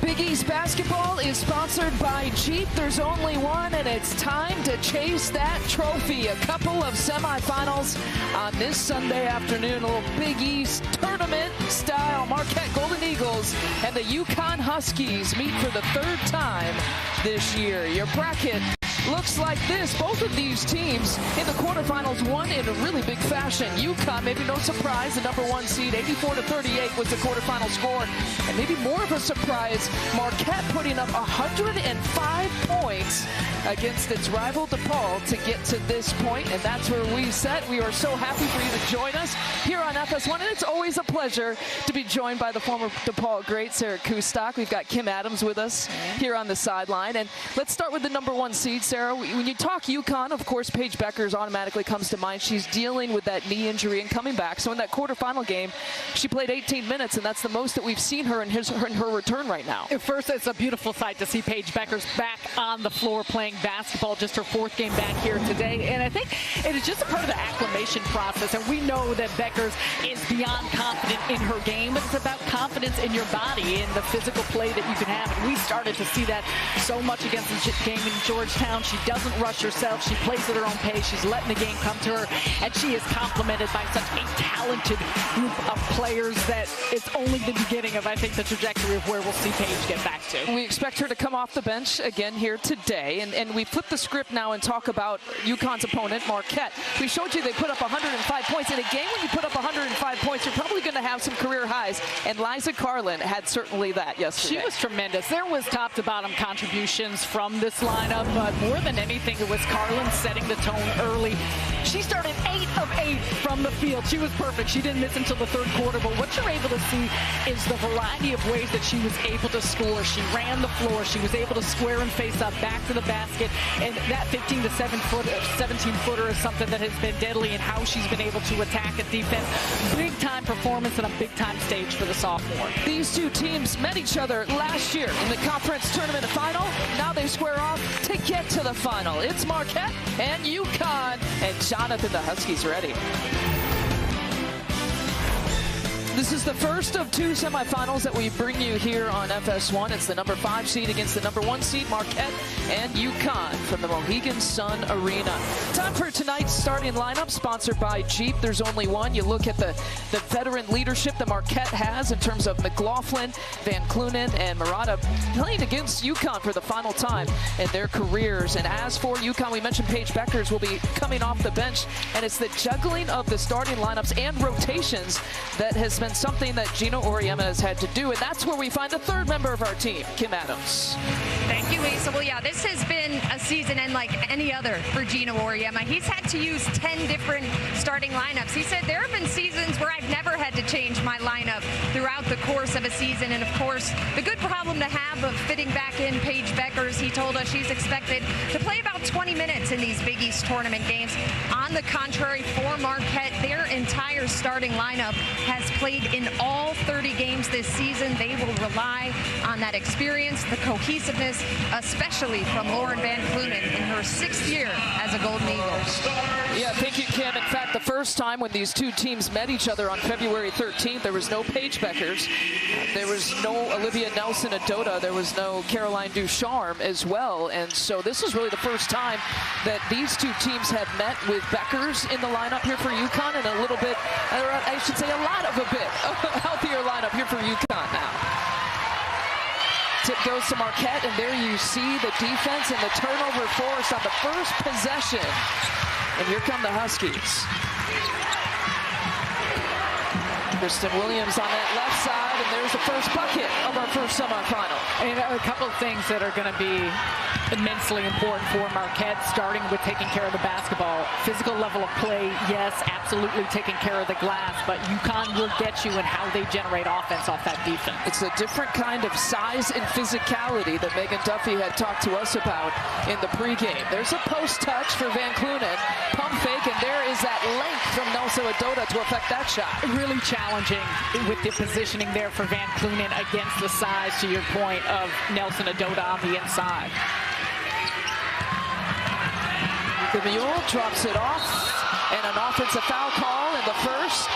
Big East basketball is sponsored by Jeep. There's only one, and it's time to chase that trophy. A couple of semifinals on this Sunday afternoon. A little Big East tournament style. Marquette Golden Eagles and the UConn Huskies meet for the third time this year. Your bracket looks like this. Both of these teams in the quarterfinals won in a really big fashion. UConn, maybe no surprise, the #1 seed, 84-38 was the quarterfinal score. And maybe more of a surprise, Marquette putting up 105 points against its rival DePaul to get to this point. And that's where we set. We are so happy for you to join us here on FS1. And it's always a pleasure to be joined by the former DePaul great, Sarah Kustok. We've got Kim Adams with us here on the sideline. And let's start with the #1 seed, Sarah. When you talk UConn, of course, Paige Beckers automatically comes to mind. She's dealing with that knee injury and coming back. So in that quarterfinal game, she played 18 minutes, and that's the most that we've seen her in her return right now. At first, it's a beautiful sight to see Paige Beckers back on the floor playing basketball, just her 4th game back here today. And I think it is just a part of the acclimation process. And we know that Beckers is beyond confident in her game. It's about confidence in your body and the physical play that you can have. And we started to see that so much against the game in Georgetown. She doesn't rush herself. She plays at her own pace. She's letting the game come to her. And she is complemented by such a talented group of players that it's only the beginning of, I think, the trajectory of where we'll see Paige get back to. We expect her to come off the bench again here today. And we flip the script now and talk about UConn's opponent, Marquette. We showed you they put up 105 points. In a game when you put up 105 points, you're probably going to have some career highs. And Liza Carlin had certainly that yesterday. She was tremendous. There was top to bottom contributions from this lineup, but more than anything, it was Carlin setting the tone early. She started 8 of 8 from the field. She was perfect. She didn't miss until the 3rd quarter, but what you're able to see is the variety of ways that she was able to score. She ran the floor. She was able to square and face up back to the basket, and that 15 to 17-footer is something that has been deadly in how she's been able to attack a defense. Big-time performance and a big-time stage for the sophomore. These two teams met each other last year in the conference tournament final. Now they square off to get to the final. It's Marquette and UConn, and Jonathan, the Huskies, ready. This is the first of 2 semifinals that we bring you here on FS1. It's the #5 seed against the #1 seed, Marquette and UConn from the Mohegan Sun Arena. Time for tonight's starting lineup, sponsored by Jeep. There's only one. You look at the veteran leadership that Marquette has in terms of McLaughlin, Van Clunen, and Murata playing against UConn for the final time in their careers. And as for UConn, we mentioned Paige Beckers will be coming off the bench, and it's the juggling of the starting lineups and rotations that has been something that Gino Auriemma has had to do, and that's where we find the 3rd member of our team, Kim Adams. Thank you, Asa. Well, yeah, this has been a season unlike any other for Gino Auriemma. He's had to use 10 different starting lineups. He said there have been seasons where I've never had to change my lineup throughout the course of a season, and of course, the good problem to have of fitting back in Paige Beckers. He told us she's expected to play about 20 minutes in these Big East tournament games. On the contrary, for Marquette, their entire starting lineup has played in all 30 games this season. They will rely on that experience, the cohesiveness, especially from Lauren Van Clunen in her 6th year as a Golden Eagle. Yeah, thank you, Kim. In fact, the first time when these two teams met each other on February 13th, there was no Paige Beckers. There was no Olivia Nelson-Adota. There was no Caroline Ducharme as well. And so this is really the first time that these two teams have met with Beckers in the lineup here for UConn, and a little bit, I should say a lot of a bit, a healthier lineup here for UConn now. Tip goes to Marquette, and there you see the defense and the turnover forced on the first possession. And here come the Huskies. Kristen Williams on that left side, and there's the first bucket of our first semifinal. And a couple of things that are going to be immensely important for Marquette, starting with taking care of the basketball. Physical level of play, yes, absolutely taking care of the glass, but UConn will get you in how they generate offense off that defense. It's a different kind of size and physicality that Megan Duffy had talked to us about in the pregame. There's a post touch for Van Clunen, pump fake, and there is that length from Nelson-Adota to affect that shot. Really challenging with the positioning there for Van Clunen against the size, to your point, of Nelson-Adota on the inside. The Mule drops it off, and an offensive foul call in the first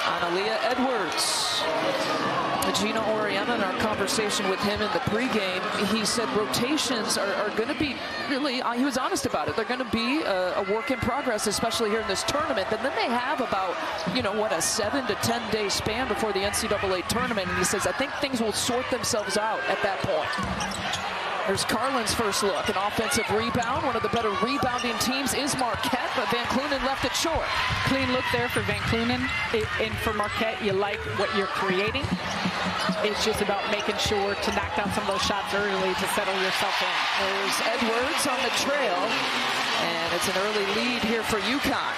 on Aaliyah Edwards. Gina Oriana, in our conversation with him in the pregame, he said rotations are going to be really, he was honest about it, they're going to be a work in progress, especially here in this tournament. And then they have about, you know, what, a 7 to 10 day span before the NCAA tournament. And he says, I think things will sort themselves out at that point. There's Carlin's first look, an offensive rebound. One of the better rebounding teams is Marquette, but Van Clunen left it short. Clean look there for Van Clunen. And for Marquette, you like what you're creating. It's just about making sure to knock down some of those shots early to settle yourself in. There's Edwards on the trail, and it's an early lead here for UConn.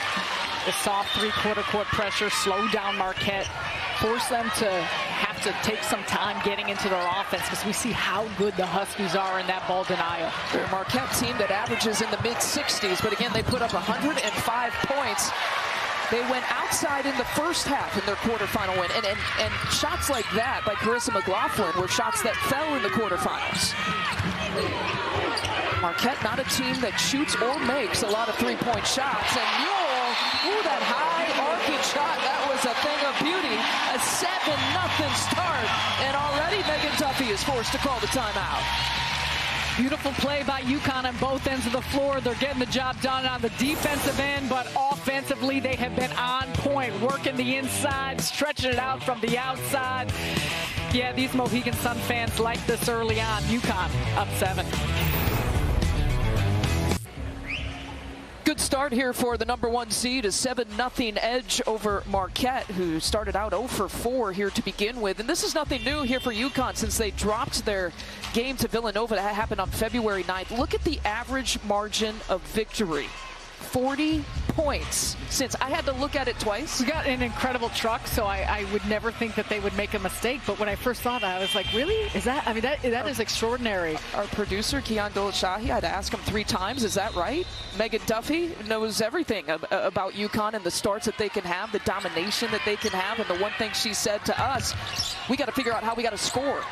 The soft three-quarter court pressure slowed down Marquette, forced them to have to take some time getting into their offense because we see how good the Huskies are in that ball denial. They're a Marquette team that averages in the mid-60s, but again, they put up 105 points. They went outside in the first half in their quarterfinal win, and shots like that by Carissa McLaughlin were shots that fell in the quarterfinals. Marquette, not a team that shoots or makes a lot of three-point shots, and Mule, ooh, that high arcing shot, that was a thing of beauty. A 7-0 start, and already Megan Duffy is forced to call the timeout. Beautiful play by UConn on both ends of the floor. They're getting the job done on the defensive end, but offensively they have been on point, working the inside, stretching it out from the outside. Yeah, these Mohegan Sun fans like this early on. UConn up 7. Good start here for the #1 seed, a 7-0 edge over Marquette, who started out 0 for 4 here to begin with. And this is nothing new here for UConn since they dropped their game to Villanova. That happened on February 9th. Look at the average margin of victory. 40 points since. I had to look at it twice. We got an incredible truck, so I would never think that they would make a mistake. But when I first saw that, I was like, really? Is that? I mean, that is extraordinary. Our producer, Keon Dolashahi, I had to ask him 3 times. Is that right? Megan Duffy knows everything about UConn and the starts that they can have, the domination that they can have. And the one thing she said to us, we got to figure out how we got to score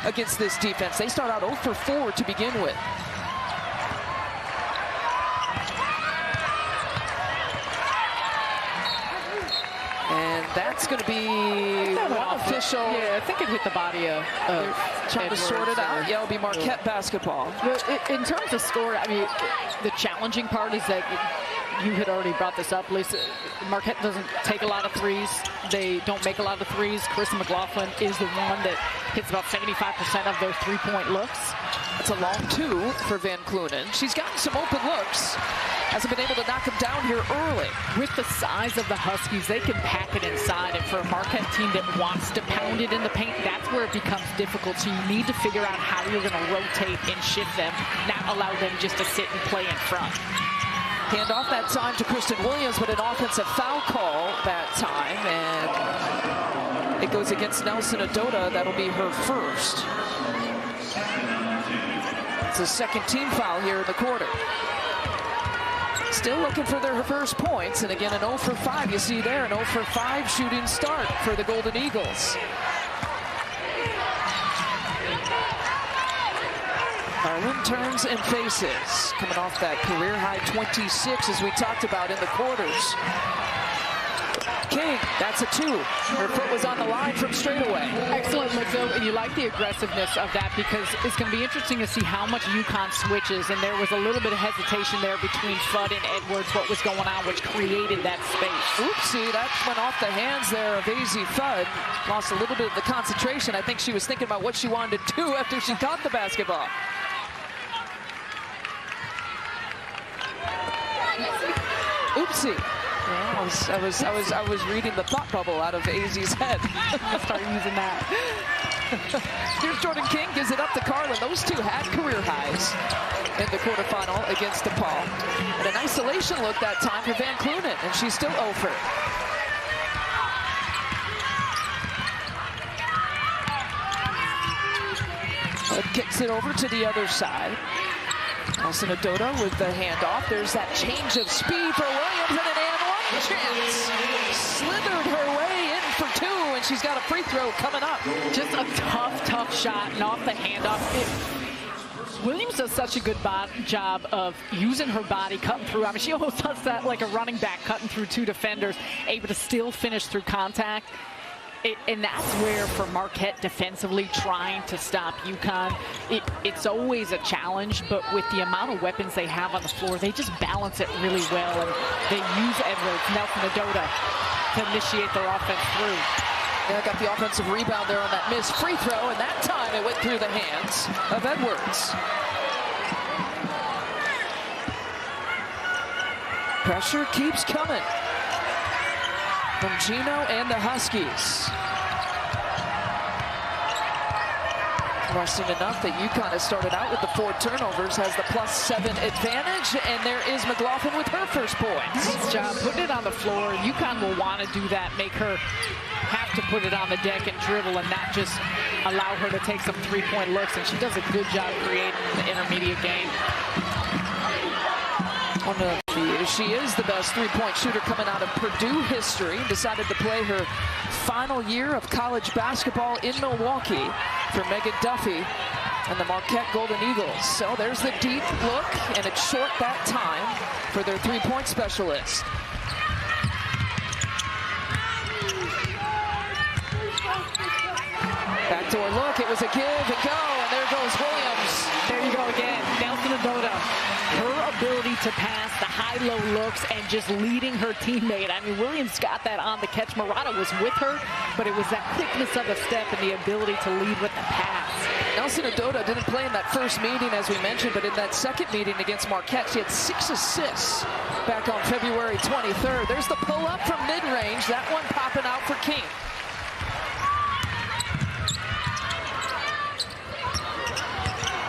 against this defense. They start out 0 for 4 to begin with. And that's going to be one official. Yeah, I think it hit the body of trying to sort it out. Yeah, it'll be Marquette basketball. In terms of score, I mean, the challenging part is that you had already brought this up, Lisa. Marquette doesn't take a lot of threes. They don't make a lot of threes. Carissa McLaughlin is the one that hits about 75% of those three-point looks. It's a long 2 for Van Clunen. She's gotten some open looks. Hasn't been able to knock them down here early. With the size of the Huskies, they can pack it inside. And for a Marquette team that wants to pound it in the paint, that's where it becomes difficult. So you need to figure out how you're going to rotate and shift them, not allow them just to sit and play in front. Hand off that time to Kristen Williams, but an offensive foul call that time. And it goes against Nelson Adota. That'll be her first. It's a second team foul here in the quarter. Still looking for their first points, and again an 0 for 5. You see there an 0 for 5 shooting start for the Golden Eagles. Carlin turns and faces, coming off that career-high 26 as we talked about in the quarters. King, that's a 2. Her foot was on the line from straightaway. Excellent look, though, and you like the aggressiveness of that because it's going to be interesting to see how much UConn switches, and there was a little bit of hesitation there between Fudd and Edwards, what was going on, which created that space. Oopsie, that went off the hands there of A.Z. Fudd. Lost a little bit of the concentration. I think she was thinking about what she wanted to do after she caught the basketball. Oopsie. Yeah, I was reading the thought bubble out of AZ's head. I'll start using that. Here's Jordan King, gives it up to Carlin. Those two had career highs in the quarterfinal against DePaul. And an isolation look that time for Van Clunen, and she's still 0 for. Kicks it over to the other side. Nelson Adota with the handoff. There's that change of speed for Williams, and an and one chance. Slithered her way in for 2, and she's got a free throw coming up. Just a tough shot, and off the handoff. Williams does such a good job of using her body, cutting through. I mean, she almost does that like a running back, cutting through 2 defenders, able to still finish through contact. And that's where, for Marquette defensively, trying to stop UConn, it's always a challenge, but with the amount of weapons they have on the floor, they just balance it really well, and they use Edwards, Nelson Adota to initiate their offense through. Yeah, got the offensive rebound there on that missed free throw, and that time it went through the hands of Edwards. Pressure keeps coming from Gino and the Huskies. Interesting enough that UConn has started out with the 4 turnovers, has the +7 advantage, and there is McLaughlin with her first point. Nice job putting it on the floor. UConn will want to do that, make her have to put it on the deck and dribble and not just allow her to take some three-point looks, and she does a good job creating the intermediate game. She is the best three-point shooter coming out of Purdue history. Decided to play her final year of college basketball in Milwaukee for Megan Duffy and the Marquette Golden Eagles. So there's the deep look, and it's short that time for their three-point specialist. Backdoor look, it was a give and go, and there goes Williams. There you go again, Nelson Adota. Her ability to pass the high-low looks and just leading her teammate. I mean, Williams got that on the catch. Murata was with her, but it was that quickness of the step and the ability to lead with the pass. Nelson Adota didn't play in that first meeting, as we mentioned, but in that second meeting against Marquette, she had 6 assists back on February 23rd. There's the pull-up from mid-range. That one popping out for King.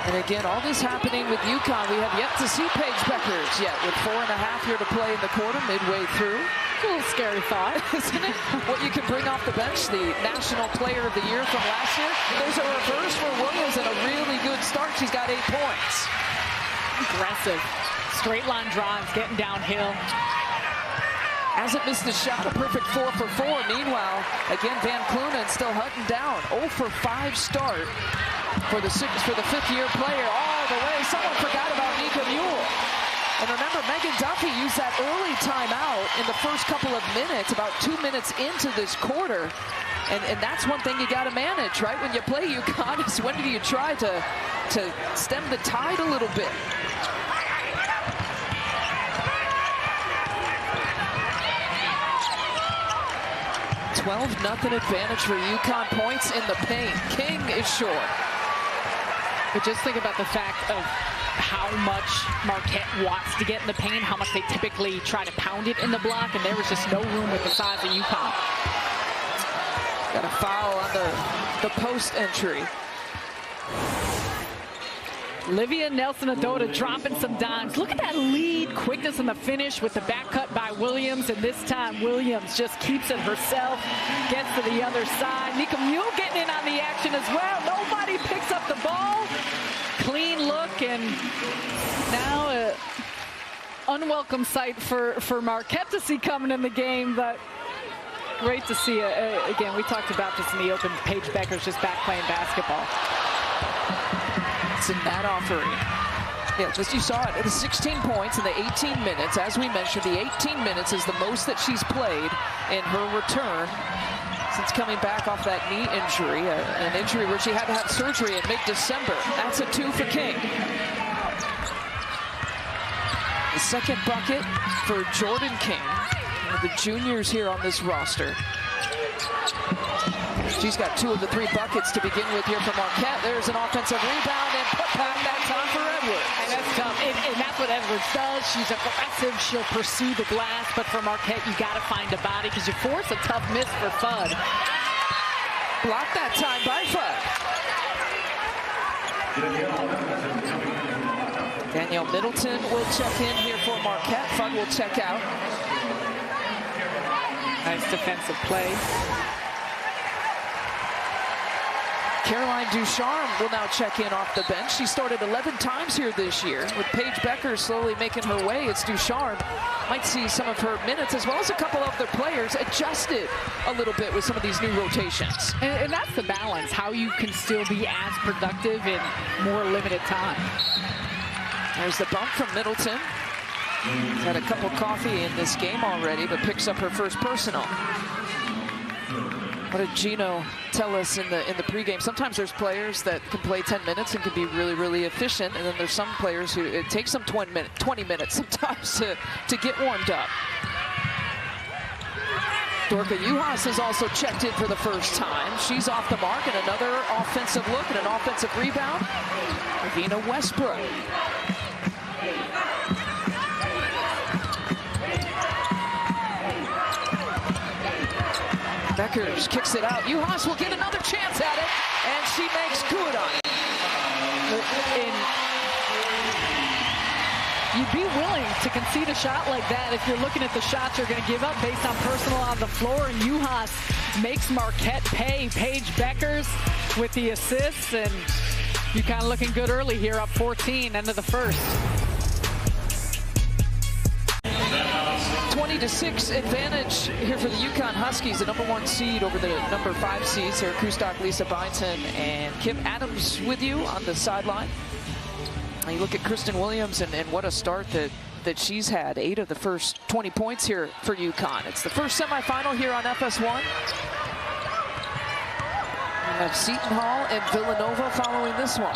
And again, all this happening with UConn. We have yet to see Paige Beckers yet, with 4.5 here to play in the quarter, midway through. It's a little scary thought, isn't it? What you can bring off the bench, the National Player of the Year from last year. There's a reverse for Williams and a really good start. She's got 8 points. Aggressive. Straight line drives, getting downhill. Hasn't missed a shot, a perfect 4 for 4. Meanwhile, again, Van Clunen still hunting down. 0 for 5 start for the 5th-year player all the way. Someone forgot about Nika Mule. And remember, Megan Duffy used that early timeout in the first couple of minutes, about 2 minutes into this quarter. And that's one thing you got to manage, right? When you play UConn, is when do you try to stem the tide a little bit? $12-0 advantage for UConn, points in the paint. King is short. But just think about the fact of how much Marquette wants to get in the paint, how much they typically try to pound it in the block, and there was just no room with the size of UConn. Got a foul on the post entry. Livia Nelson Adota dropping some dimes. Look at that lead quickness in the finish with the back cut by Williams, and this time Williams just keeps it herself, gets to the other side. Nika Mule getting in on the action as well. Nobody picks up the ball. Clean look, and now an unwelcome sight for Marquette to see coming in the game, but great to see. Again, we talked about this in the open. Paige Beckers just back playing basketball. In that offering. Yeah, just you saw it. It was 16 points in the 18 minutes. As we mentioned, the 18 minutes is the most that she's played in her return since coming back off that knee injury, an injury where she had to have surgery in mid-December. That's a 2 for King. The second bucket for Jordan King, one of the juniors here on this roster. She's got 2 of the 3 buckets to begin with here for Marquette. There's an offensive rebound and put back that time for Edwards. And that's tough. And that's what Edwards does. She's aggressive. She'll pursue the glass. But for Marquette, you got to find a body because you force a tough miss for Fudd. Blocked that time by Fudd. Danielle Middleton will check in here for Marquette. Fudd will check out. Nice defensive play. Caroline Ducharme will now check in off the bench. She started 11 times here this year. With Paige Beckers slowly making her way, it's Ducharme. Might see some of her minutes, as well as a couple of their players, adjusted a little bit with some of these new rotations. And that's the balance, how you can still be as productive in more limited time. There's the bump from Middleton. She's had a cup of coffee in this game already, but picks up her first personal. What did Gino tell us in the pregame? Sometimes there's players that can play 10 minutes and can be really, really efficient, and then there's some players who it takes them 20 minutes sometimes to get warmed up. Dorka Juhas has also checked in for the first time. She's off the mark, and another offensive look and an offensive rebound. Regina Westbrook. Beckers kicks it out. Juhas will get another chance at it, and she makes good on it. You'd be willing to concede a shot like that if you're looking at the shots you're going to give up based on personal on the floor, and Juhas makes Marquette pay. Paige Beckers with the assists, and UConn looking good early here, up 14, end of the first. 20-6 advantage here for the UConn Huskies, the #1 seed over the #5 seeds. Sarah Kustok, Lisa Byington, and Kim Adams with you on the sideline. And you look at Kristen Williams, and what a start that she's had. 8 of the first 20 points here for UConn. It's the first semifinal here on FS1. We have Seton Hall and Villanova following this one.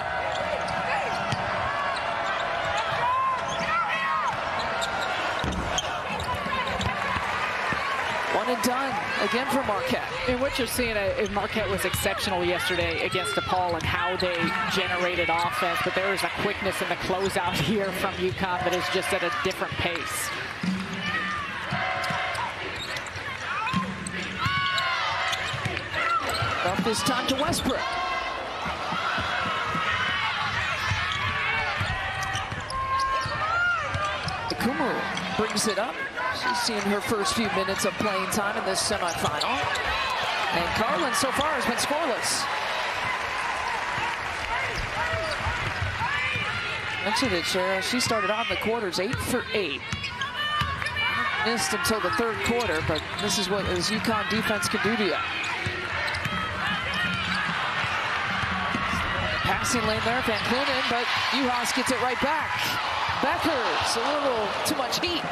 One and done again for Marquette. And what you're seeing, Marquette was exceptional yesterday against DePaul and how they generated offense, but there is a quickness in the closeout here from UConn that is just at a different pace. Up this time to Westbrook. Kumu brings it up. She's seen her first few minutes of playing time in this semifinal. And Carlin so far has been scoreless. Mentioned it, Shara. She started out in the quarters 8 for 8. Missed until the third quarter, but this is what this UConn defense can do to you. Passing lane there, Van Clunen, but Juhas gets it right back. Beckers, a little too much heat.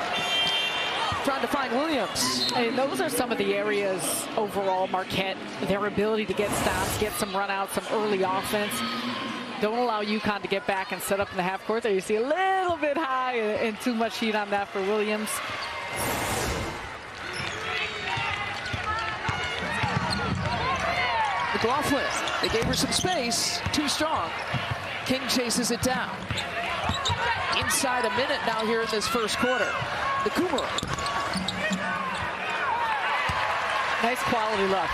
Trying to find Williams. And those are some of the areas overall, Marquette, their ability to get stops, get some run-outs, some early offense. Don't allow UConn to get back and set up in the half court there. You see a little bit high and too much heat on that for Williams. McLaughlin, they gave her some space, too strong. King chases it down. Inside a minute now here in this first quarter. The Kumar. Nice quality look.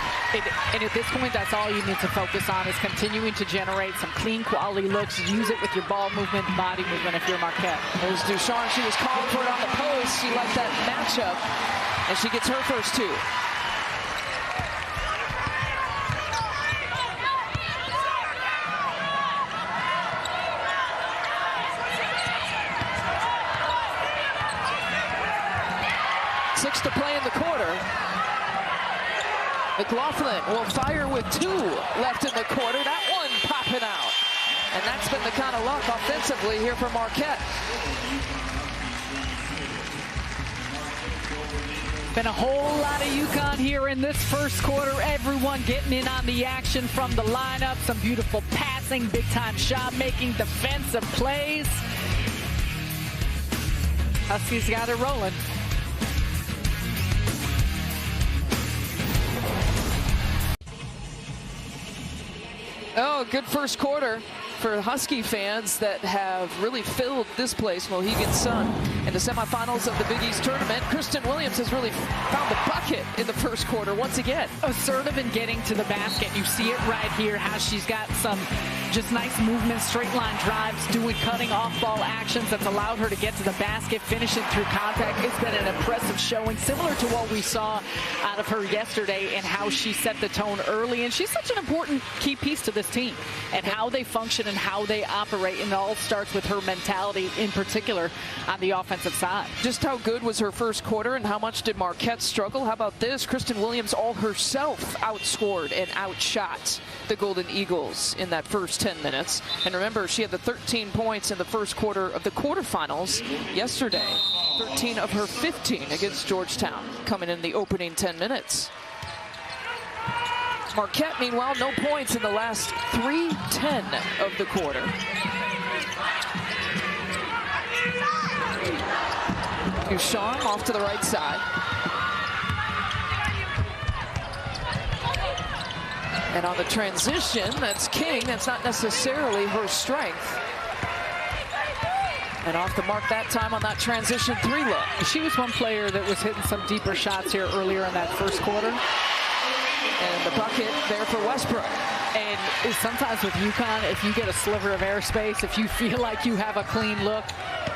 And at this point, that's all you need to focus on is continuing to generate some clean quality looks. Use it with your ball movement, body movement if you're Marquette. There's Ducharme. She was calling for it on the post. She liked that matchup, and she gets her first 2. Six to play in the quarter. McLaughlin will fire with 2 left in the quarter. That one popping out. And that's been the kind of luck offensively here for Marquette. Been a whole lot of UConn here in this first quarter. Everyone getting in on the action from the lineup. Some beautiful passing, big-time shot making, defensive plays. Huskies got it rolling. Oh, good first quarter for Husky fans that have really filled this place, Mohegan Sun, in the semifinals of the Big East tournament. Kristen Williams has really found the bucket in the first quarter once again. Assertive in getting to the basket. You see it right here, how she's got some just nice movement, straight line drives, doing cutting off ball actions that's allowed her to get to the basket, finishing through contact. It's been an impressive showing, similar to what we saw out of her yesterday and how she set the tone early. And she's such an important key piece to this team and how they function and how they operate. And it all starts with her mentality in particular on the offensive side. Just how good was her first quarter and how much did Marquette struggle? How about this? Kristen Williams all herself outscored and outshot the Golden Eagles in that first 10 minutes. And remember, she had the 13 points in the first quarter of the quarterfinals yesterday. 13 of her 15 against Georgetown coming in the opening 10 minutes. Marquette, meanwhile, no points in the last 3:10 of the quarter. Ducharme off to the right side. And on the transition, that's King. That's not necessarily her strength. And off the mark that time on that transition 3 look. She was one player that was hitting some deeper shots here earlier in that first quarter. And the bucket there for Westbrook. And sometimes with UConn, if you get a sliver of airspace, if you feel like you have a clean look,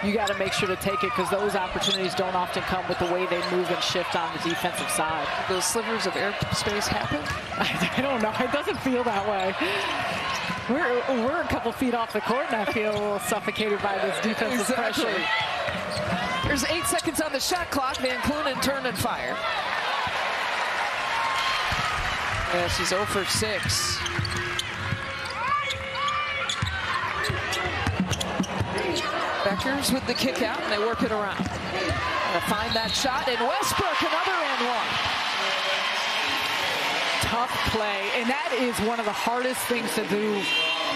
you got to make sure to take it, because those opportunities don't often come with the way they move and shift on the defensive side. Those slivers of airspace happen? I don't know. It doesn't feel that way. We're a couple feet off the court, and I feel a little suffocated by this defensive pressure. There's 8 seconds on the shot clock. Van Clunen turned and fired. Yeah, she's 0 for 6. Beckers with the kick out, and they work it around. Gonna find that shot, and Westbrook, another and one. Tough play, and that is one of the hardest things to do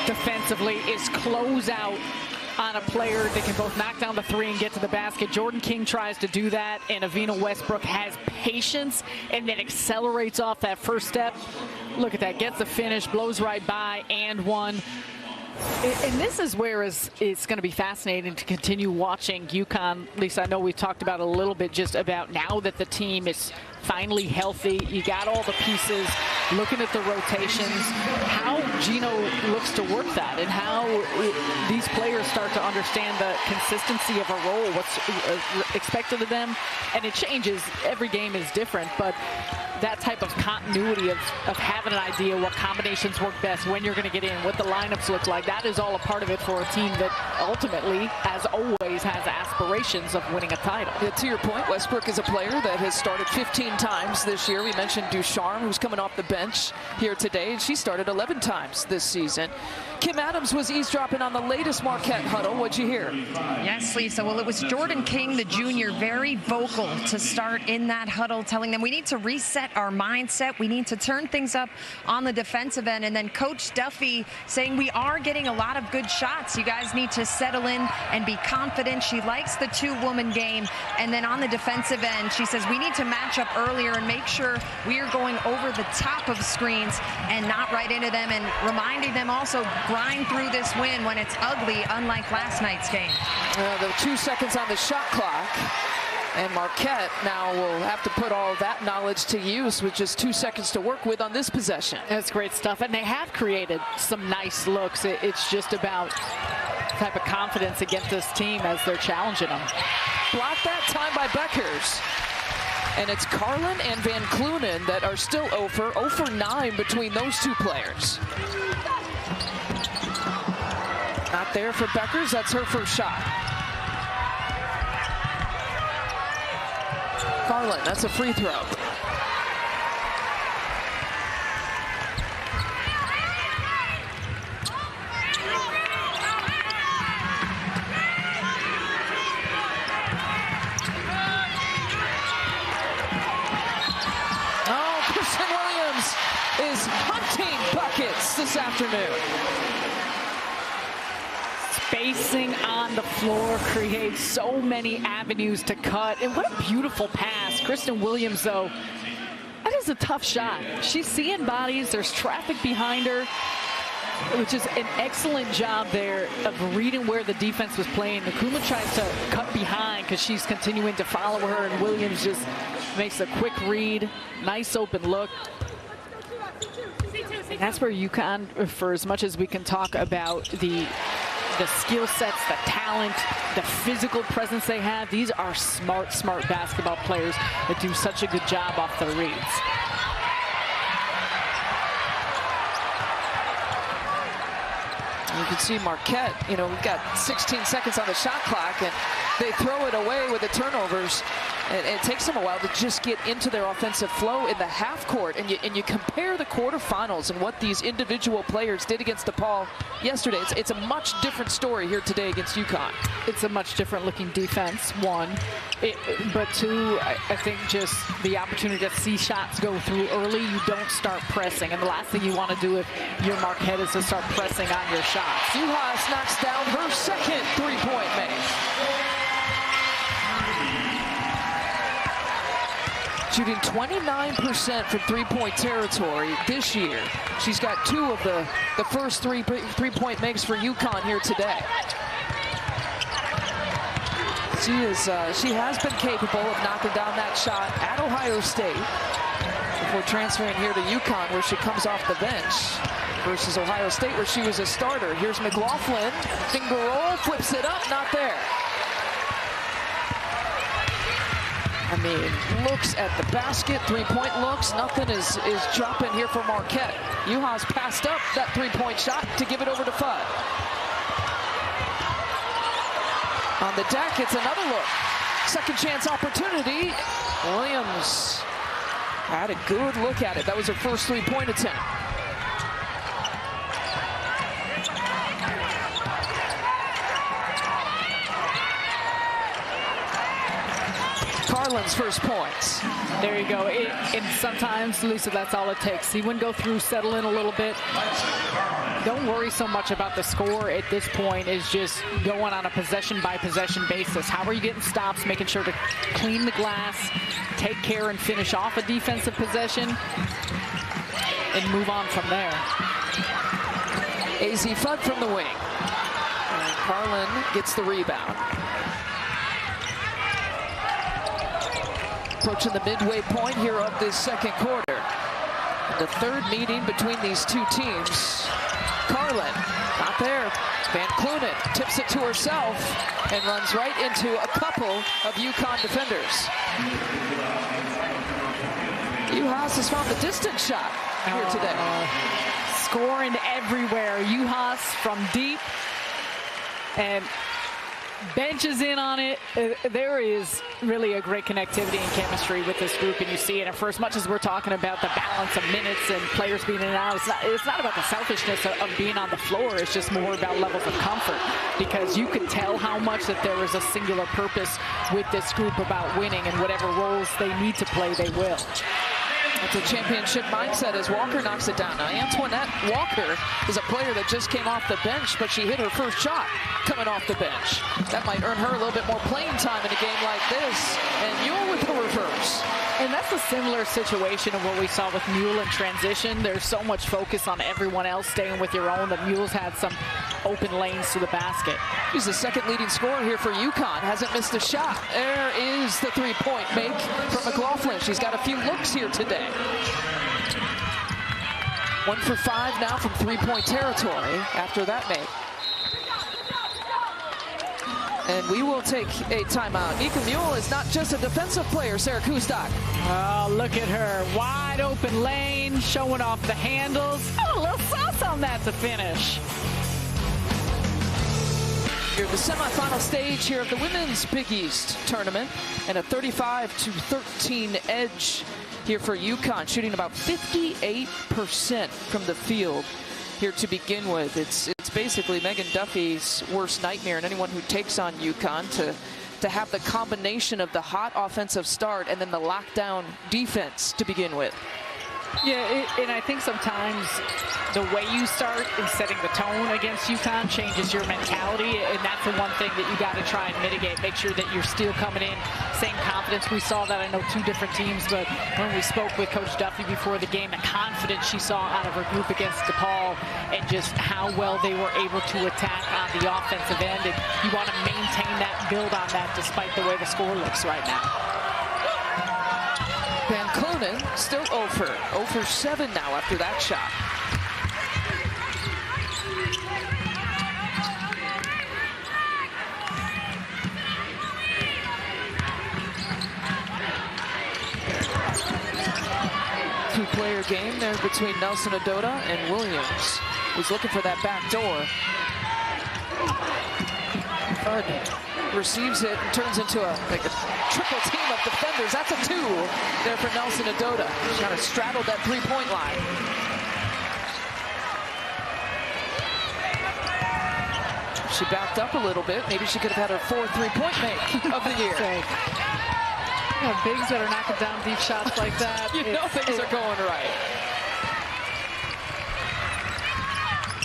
defensively, is close out on a player that can both knock down the 3 and get to the basket. Jordan King tries to do that, and Avina Westbrook has patience and then accelerates off that first step. Look at that, gets the finish, blows right by, and one. And this is where it's going to be fascinating to continue watching UConn. Lisa, I know we talked about a little bit just about now that the team is finally healthy. You got all the pieces, looking at the rotations, how Gino looks to work that, and how these players start to understand the consistency of a role, what's expected of them. And it changes. Every game is different, but that type of continuity of having an idea what combinations work best, when you're going to get in, what the lineups look like, that is all a part of it for a team that ultimately, as always, has aspirations of winning a title. Yeah, to your point, Westbrook is a player that has started 15 times this year. We mentioned Ducharme, who's coming off the bench here today, and she started 11 times this season. Kim Adams was eavesdropping on the latest Marquette huddle. What'd you hear? Yes, Lisa. Well, it was Jordan King, the junior, very vocal to start in that huddle, telling them we need to reset our mindset. We need to turn things up on the defensive end. And then Coach Duffy saying we are getting a lot of good shots. You guys need to settle in and be confident. She likes the 2-woman game. And then on the defensive end, she says we need to match up earlier and make sure we are going over the top of screens and not right into them, and reminding them also grind through this win when it's ugly, unlike last night's game. The 2 seconds on the shot clock. And Marquette now will have to put all that knowledge to use with just 2 seconds to work with on this possession. That's great stuff. And they have created some nice looks. It's just about the type of confidence against this team as they're challenging them. Blocked that time by Beckers. And it's Carlin and Van Clunen that are still 0 for 9 between those 2 players. Not there for Beckers. That's her first shot. Carlin, that's a free throw. Oh, Kristen Williams is hunting buckets this afternoon. Spacing on the floor creates so many avenues to cut. And what a beautiful pass. Kristen Williams, though, that is a tough shot. She's seeing bodies. There's traffic behind her, which is an excellent job there of reading where the defense was playing. Nakuma tries to cut behind because she's continuing to follow her, and Williams just makes a quick read. Nice open look. And that's where UConn, for as much as we can talk about the skill sets, the talent, the physical presence they have, these are smart basketball players that do such a good job off the reads. You can see Marquette, we've got 16 seconds on the shot clock, and they throw it away with the turnovers. And it takes them a while to just get into their offensive flow in the half court. And you compare the quarterfinals and what these individual players did against DePaul yesterday. It's a much different story here today against UConn. It's a much different looking defense, one. But two, I think just the opportunity to see shots go through early, you don't start pressing. And the last thing you want to do if you're Marquette is to start pressing on your shots. Juhas knocks down her second three-point make. Shooting 29% from three-point territory this year. She's got 2 of the first three-point makes for UConn here today. She has been capable of knocking down that shot at Ohio State before transferring here to UConn, where she comes off the bench, versus Ohio State, where she was a starter. Here's McLaughlin, finger roll, flips it up, not there. I mean, looks at the basket, three-point looks, nothing is dropping here for Marquette. Juhas passed up that three-point shot to give it over to Fudd. On the deck, it's another look. Second chance opportunity. Williams had a good look at it. That was her first three-point attempt. Carlin's first points. There you go. And sometimes, Lisa, that's all it takes. See one go through, settle in a little bit. Don't worry so much about the score at this point. Is just going on a possession-by-possession basis. How are you getting stops, making sure to clean the glass, take care and finish off a defensive possession, and move on from there. AZ Fudd from the wing. And Carlin gets the rebound. Approaching the midway point here of this second quarter. The third meeting between these two teams. Carlin, not there. Van Clunen tips it to herself and runs right into a couple of UConn defenders. Juhas has found the distance shot here today. Scoring everywhere. Juhas from deep. And bench is in on it. There is really a great connectivity and chemistry with this group, and you see it. And for as much as we're talking about the balance of minutes and players being in and out, it's not about the selfishness of being on the floor. It's just more about levels of comfort, because you can tell how much that there is a singular purpose with this group about winning, and whatever roles they need to play, they will. It's a championship mindset as Walker knocks it down. Now, Antoinette Walker is a player that just came off the bench, but she hit her first shot coming off the bench. That might earn her a little bit more playing time in a game like this. And Mule with the reverse. And that's a similar situation of what we saw with Mule in transition. There's so much focus on everyone else staying with your own that Mule's had some open lanes to the basket. He's the second leading scorer here for UConn. Hasn't missed a shot. There is the three-point make from McLaughlin. She's got a few looks here today. 1 for 5 now from three-point territory after that make. And we will take a timeout. Nika Mule is not just a defensive player, Sarah Kustak. Oh, look at her. Wide open lane, showing off the handles. Oh, a little sauce on that to finish. Here at the semifinal stage here of the Women's Big East Tournament, and a 35-13 edge here for UConn, shooting about 58% from the field here to begin with. It's basically Megan Duffy's worst nightmare, and anyone who takes on UConn to have the combination of the hot offensive start and then the lockdown defense to begin with. Yeah, and I think sometimes the way you start in setting the tone against UConn changes your mentality, and that's the one thing that you got to try and mitigate. Make sure that you're still coming in same confidence. We saw that, I know, 2 different teams, but when we spoke with Coach Duffy before the game, the confidence she saw out of her group against DePaul and just how well they were able to attack on the offensive end, and you want to maintain that, build on that, despite the way the score looks right now. Van Clunen still 0 for 7 now after that shot. Two-player game there between Nelson Adota and Williams, who's looking for that back door. Gardner receives it and turns into a triple team of defenders. That's a 2 there for Nelson Adota. Kind of straddled that three-point line. She backed up a little bit. Maybe she could have had her 4th three-point make of the year. Yeah, bigs that are knocking down deep shots like that. You know things are going right.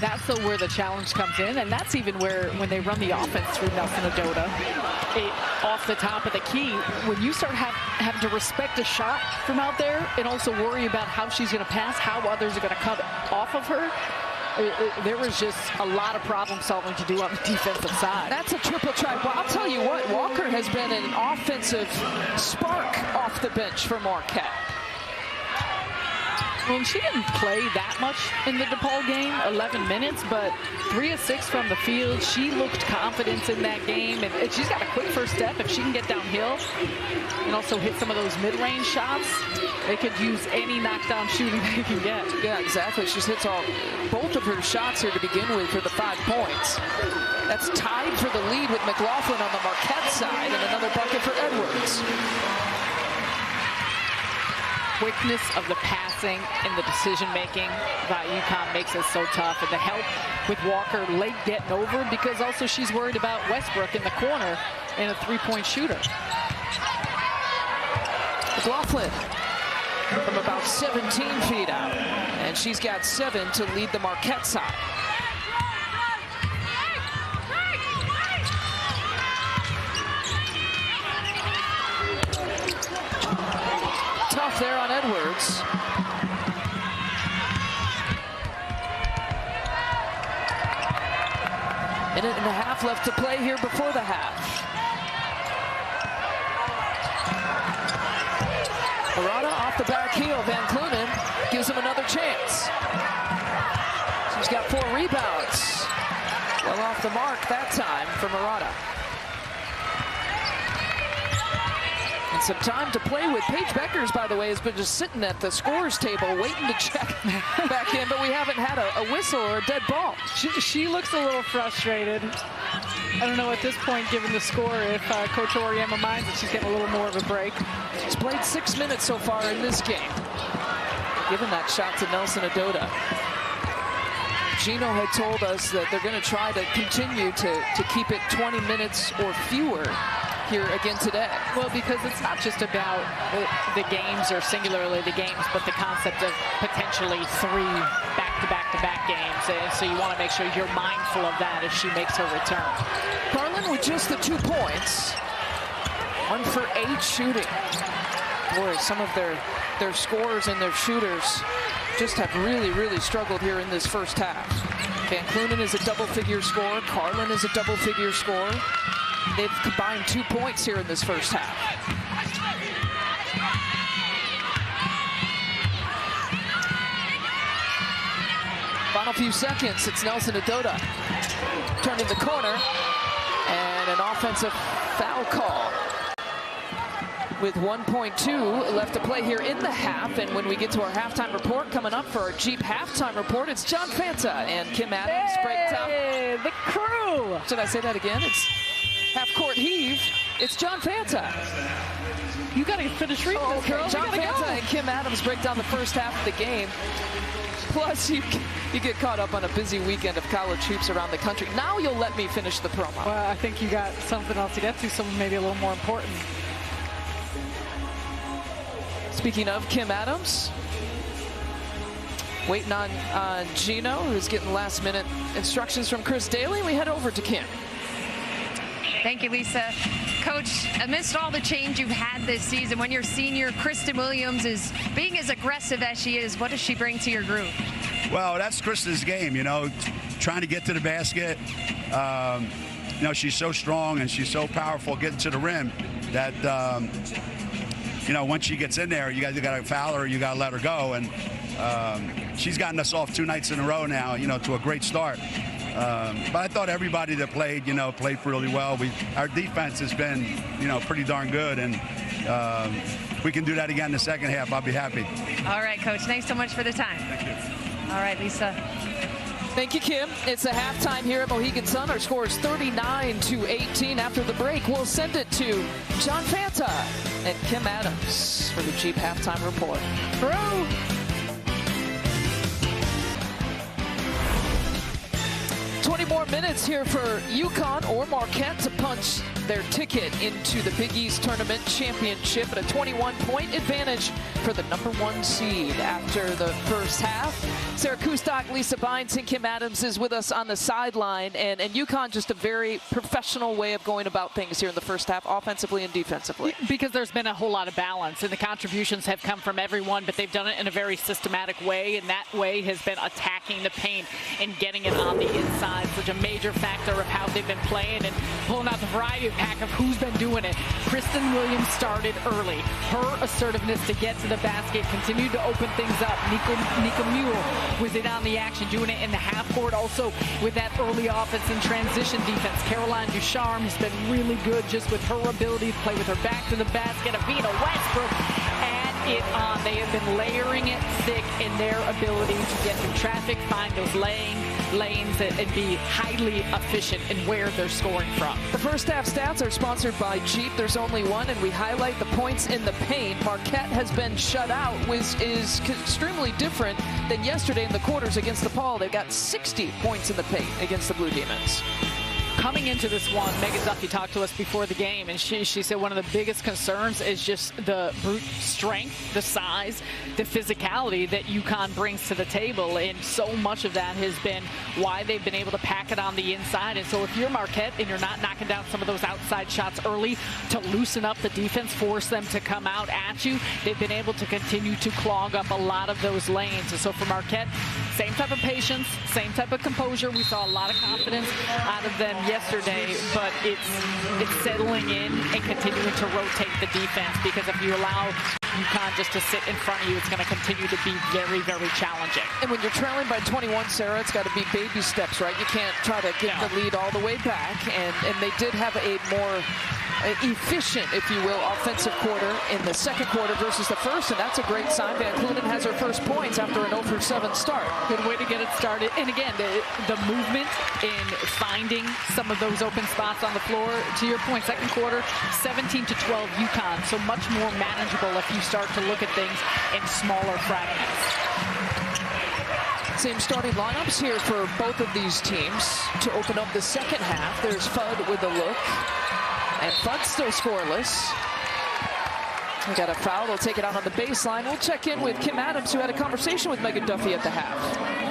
That's where the challenge comes in, and that's even where, when they run the offense through Nelson Adota, off the top of the key, when you start having to respect a shot from out there and also worry about how she's going to pass, how others are going to come off of her, there was just a lot of problem solving to do on the defensive side. That's a triple try. Well, I'll tell you what, Walker has been an offensive spark off the bench for Marquette. Well, she didn't play that much in the DePaul game, 11 minutes, but 3 of 6 from the field. She looked confident in that game, and she's got a quick first step. If she can get downhill and also hit some of those mid-range shots, they could use any knockdown shooting they can get. Yeah, exactly. She hits both of her shots here to begin with for the 5 points. That's tied for the lead with McLaughlin on the Marquette side, and another bucket for Edwards. Quickness of the passing and the decision-making by UConn makes it so tough. And the help with Walker late getting over, because also she's worried about Westbrook in the corner and a three-point shooter. McLaughlin from about 17 feet out. And she's got 7 to lead the Marquette side. Tough there on Edwards. Minute and a half left to play here before the half. Murata off the back heel. Van Clunen gives him another chance. She's got 4 rebounds. Well off the mark that time for Murata. And some time to play with. Paige Beckers, by the way, has been just sitting at the scorer's table waiting to check back in, but we haven't had a whistle or a dead ball. She looks a little frustrated. I don't know at this point, given the score, if Coach Auriemma minds that she's getting a little more of a break. She's played 6 minutes so far in this game. Given that shot to Nelson Adota. Gino had told us that they're going to try to continue to keep it 20 minutes or fewer here again today. Well, because it's not just about the games or singularly the games, but the concept of potentially 3 back-to-back-to-back games. And so you want to make sure you're mindful of that as she makes her return. Carlin with just the 2 points. 1 for 8 shooting. Boy, some of their scorers and their shooters just have really struggled here in this first half. Van Clunen is a double-figure scorer. Carlin is a double-figure scorer. They've combined 2 points here in this first half. Final few seconds, it's Nelson Adota turning the corner, and an offensive foul call with 1.2 left to play here in the half. And when we get to our halftime report coming up for our Jeep halftime report, it's John Fanta and Kim Adams. Hey, the crew! Did I say that again? It's half-court heave. It's John Fanta. You got to finish reading this, girl. John Fanta and Kim Adams break down the first half of the game. Plus, you get caught up on a busy weekend of college hoops around the country. Now you'll let me finish the promo. Well, I think you got something else to get to, something maybe a little more important. Speaking of Kim Adams, waiting on Gino, who's getting last-minute instructions from Chris Daly. We head over to Kim. Thank you, Lisa. Coach, amidst all the change you've had this season, when your senior Kristen Williams is being as aggressive as she is, what does she bring to your group? Well, that's Kristen's game, you know, trying to get to the basket. You know, she's so strong and she's so powerful getting to the rim that, you know, once she gets in there, you got to foul her, you got to let her go. And she's gotten us off 2 nights in a row now, you know, to a great start. But I thought everybody that played, you know, played really well. Our defense has been, you know, pretty darn good, and we can do that again in the second half. I'll be happy. All right, Coach. Thanks so much for the time. Thank you. All right, Lisa. Thank you, Kim. It's a halftime here at Mohegan Sun. Our score is 39-18. After the break, we'll send it to John Fanta and Kim Adams for the Jeep halftime report. Bro. 20 more minutes here for UConn or Marquette to punch their ticket into the Big East Tournament Championship at a 21-point advantage for the #1 seed after the first half. Sarah Kustok, Lisa Bynes, and Kim Adams is with us on the sideline. And UConn just a very professional way of going about things here in the first half, offensively and defensively. Because there's been a whole lot of balance, and the contributions have come from everyone, but they've done it in a very systematic way, and that way has been attacking the paint and getting it on the inside. Such a major factor of how they've been playing and pulling out the variety of pack of who's been doing it. Kristen Williams started early. Her assertiveness to get to the basket continued to open things up. Nika Mule was in on the action, doing it in the half court. Also with that early offense and transition defense. Caroline Ducharme has been really good just with her ability to play with her back to the basket. Avina Westbrook it on. They have been layering it thick in their ability to get through traffic, find those lanes, and be highly efficient in where they're scoring from. The first half stats are sponsored by Jeep. There's only one, and we highlight the points in the paint. Marquette has been shut out, which is extremely different than yesterday in the quarters against DePaul. They got 60 points in the paint against the Blue Demons. Coming into this one, Megan Duffy talked to us before the game, and she said one of the biggest concerns is just the brute strength, the size, the physicality that UConn brings to the table, and so much of that has been why they've been able to pack it on the inside. And so if you're Marquette and you're not knocking down some of those outside shots early to loosen up the defense, force them to come out at you, they've been able to continue to clog up a lot of those lanes. And so for Marquette, same type of patience, same type of composure. We saw a lot of confidence out of them yesterday, but it's settling in and continuing to rotate the defense, because if you allow UConn just to sit in front of you, it's going to continue to be very, very challenging. And when you're trailing by 21, Sarah, it's got to be baby steps, right? You can't try to get the lead all the way back, and they did have a more efficient, if you will, offensive quarter in the second quarter versus the first, and that's a great sign. Van Clunen has her first points after an 0-for-7 start. Good way to get it started. And again, the movement in finding some of those open spots on the floor. To your point, second quarter, 17-12 UConn, so much more manageable if you start to look at things in smaller fragments. Same starting lineups here for both of these teams to open up the second half. There's Fudd with a look. And Fudd still scoreless. We got a foul. They'll take it out on the baseline. We'll check in with Kim Adams, who had a conversation with Megan Duffy at the half.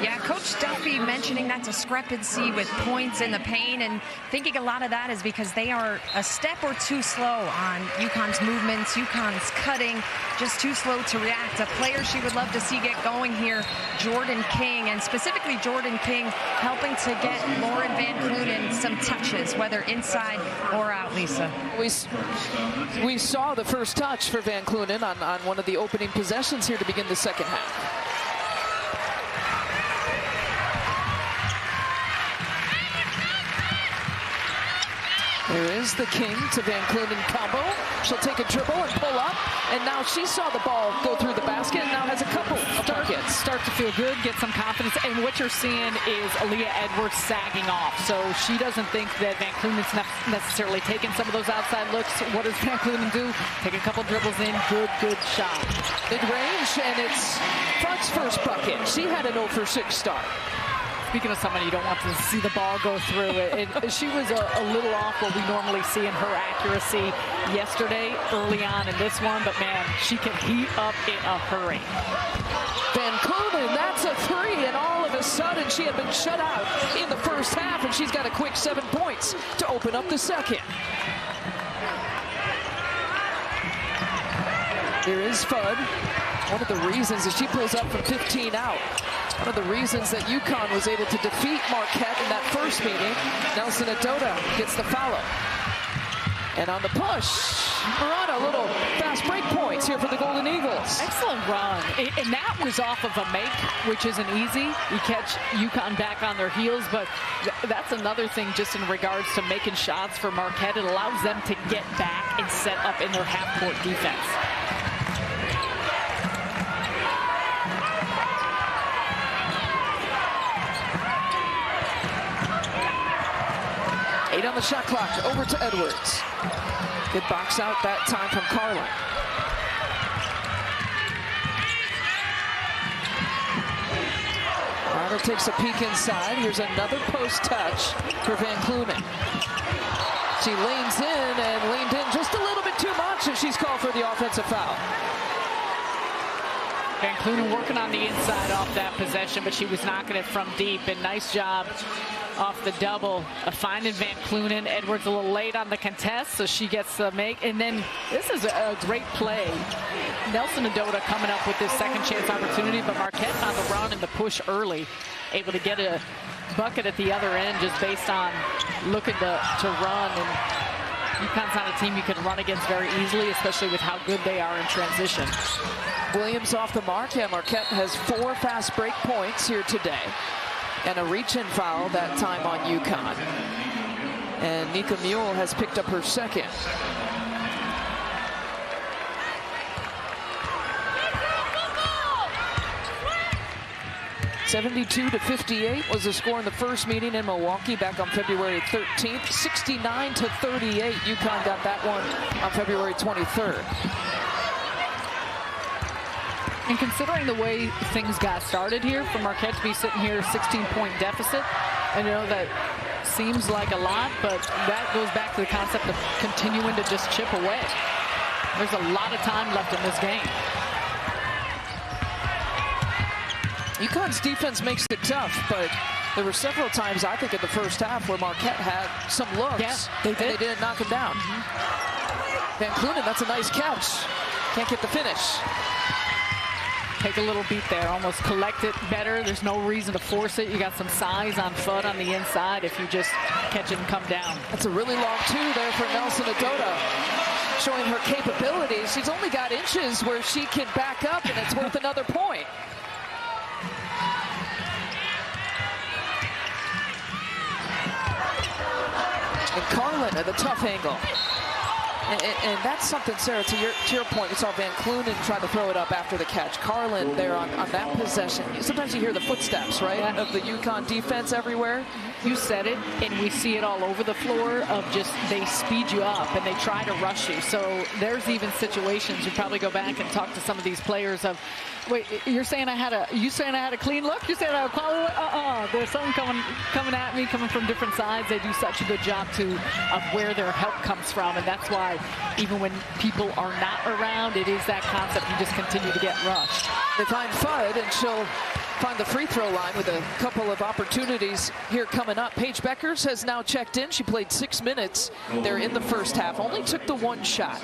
Yeah, Coach Duffy mentioning that discrepancy with points in the paint, and thinking a lot of that is because they are a step or two slow on UConn's movements, UConn's cutting, just too slow to react. A player she would love to see get going here, Jordan King, and specifically Jordan King helping to get Lauren Van Clunen some touches, whether inside or out, Lisa. We saw the first touch for Van Clunen on one of the opening possessions here to begin the second half. There is the King to Van Clunen combo. She'll take a dribble and pull up, and now she saw the ball go through the basket and now has a couple of buckets. Start to feel good, get some confidence, and what you're seeing is Aaliyah Edwards sagging off. So she doesn't think that Van Clunen's necessarily taking some of those outside looks. What does Van Clunen do? Take a couple dribbles in, good shot. Mid-range, and it's Fudd's first bucket. She had an 0-for-6 start. Speaking of somebody you don't want to see the ball go through, she was a little off what we normally see in her accuracy yesterday, early on in this one, but man, she can heat up in a hurry. Van Clunen, that's a three, and all of a sudden she had been shut out in the first half, and she's got a quick 7 points to open up the second. Here is Fudd. One of the reasons is she pulls up from 15 out. One of the reasons that UConn was able to defeat Marquette in that first meeting. Nelson Adoda gets the follow. And on the push, Marana, a little fast break points here for the Golden Eagles. Excellent run. And that was off of a make, which isn't easy. You catch UConn back on their heels, but that's another thing just in regards to making shots for Marquette. It allows them to get back and set up in their half-court defense. on the shot clock. Over to Edwards. Good box out that time from Carlin. Ryder takes a peek inside. Here's another post touch for Van Clunen. She leans in and leaned in just a little bit too much, and she's called for the offensive foul. Van Clunen working on the inside off that possession, but she was knocking it from deep. And nice job off the double of finding Van Clunen. Edwards a little late on the contest, so she gets the make. And then this is a great play. Nelson Adota coming up with this second chance opportunity, but Marquette on the run and the push early, able to get a bucket at the other end just based on looking to run. And UConn's not a team you can run against very easily, especially with how good they are in transition. Williams off the mark. Yeah, Marquette has 4 fast break points here today. And a reach-in foul that time on UConn. And Nika Mule has picked up her second. (72-58) was the score in the first meeting in Milwaukee back on February 13th. 69-38. UConn got that one on February 23rd. And considering the way things got started here, for Marquette to be sitting here 16-point deficit, and you know that seems like a lot, but that goes back to the concept of continuing to just chip away. There's a lot of time left in this game. UConn's defense makes it tough, but there were several times, I think, in the first half where Marquette had some looks. Yeah, they did. And they didn't knock them down. Van Clunen, that's a nice catch. Can't get the finish. Take a little beat there, almost collect it better. There's no reason to force it. You got some size on foot on the inside if you just catch it and come down. That's a really long two there for Nelson Adota, showing her capabilities. She's only got inches where she can back up, and it's worth another point. And Carlin at the tough angle. And that's something, Sarah, to your point. You saw Van Clunen try to throw it up after the catch. Carlin there on that possession. Sometimes you hear the footsteps, right, of the UConn defense everywhere. You said it, and we see it all over the floor of just they speed you up and they try to rush you. So there's even situations you probably go back and talk to some of these players of, wait, you're saying I had a clean look? You're saying I had a quality look? There's something coming at me, coming from different sides. They do such a good job of where their help comes from, and that's why even when people are not around, it is that concept. You just continue to get rushed. They find Fudd, and she'll find the free throw line with a couple of opportunities here coming up. Paige Beckers has now checked in. She played 6 minutes there in the first half. Only took the 1 shot.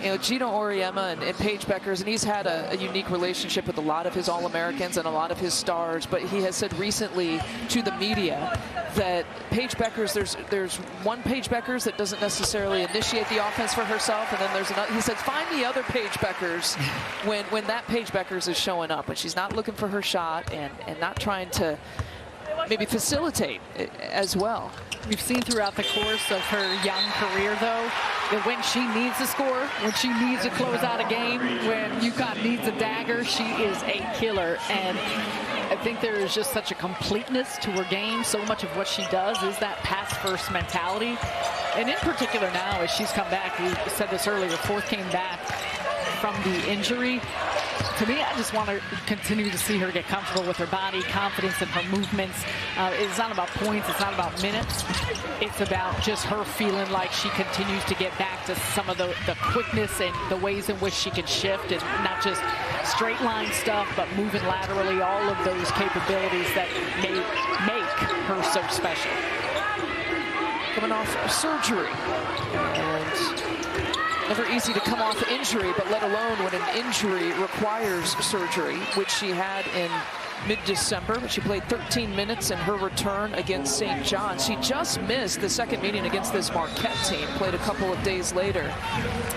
You know, Gino Auriemma and Paige Beckers, and he's had a unique relationship with a lot of his All-Americans and a lot of his stars, but he has said recently to the media that Paige Beckers, there's one Paige Beckers that doesn't necessarily initiate the offense for herself, and then there's another. He said, find the other Paige Beckers when that Paige Beckers is showing up, but she's not looking for her shot and not trying to maybe facilitate as well. We've seen throughout the course of her young career, though, that when she needs to score, when she needs to close out a game, when UConn needs a dagger, she is a killer. And I think there is just such a completeness to her game. So much of what she does is that pass-first mentality. And in particular now, as she's come back, we said this earlier, 4th game back from the injury. To me, I just want to continue to see her get comfortable with her body, confidence in her movements. It's not about points, it's not about minutes. It's about just her feeling like she continues to get back to some of the quickness and the ways in which she can shift, and not just straight line stuff, but moving laterally, all of those capabilities that make her so special. Coming off surgery. And never easy to come off injury, but let alone when an injury requires surgery, which she had in mid-December. But she played 13 minutes in her return against St. John's. She just missed the second meeting against this Marquette team, played a couple of days later.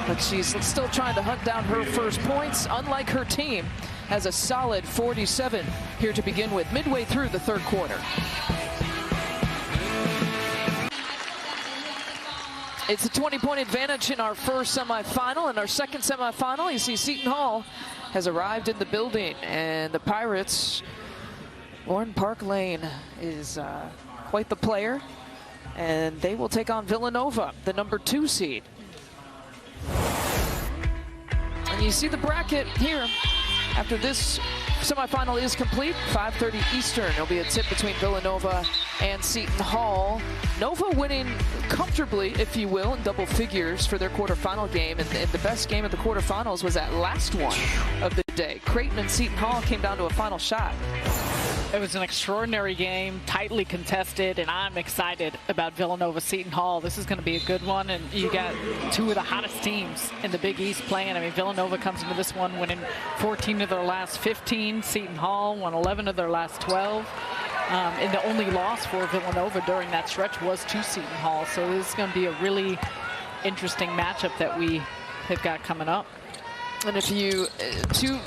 But she's still trying to hunt down her first points. Unlike her team, has a solid 47 here to begin with, midway through the third quarter. It's a 20-point advantage in our first semifinal. In our second semifinal, you see Seton Hall has arrived in the building, and the Pirates, Lauren Park Lane is quite the player, And they will take on Villanova, the number 2 seed. And you see the bracket here. After this semifinal is complete, 5:30 Eastern. There'll be a tip between Villanova and Seton Hall. Nova winning comfortably, if you will, in double figures for their quarterfinal game. And the best game of the quarterfinals was that last one of the day. Creighton and Seton Hall came down to a final shot. It was an extraordinary game, tightly contested, and I'm excited about Villanova-Seton Hall. This is going to be a good one, and you got 2 of the hottest teams in the Big East playing. I mean, Villanova comes into this one winning 14 of their last 15. Seton Hall won 11 of their last 12. And the only loss for Villanova during that stretch was to Seton Hall. So this is going to be a really interesting matchup that we have got coming up. And if you, 2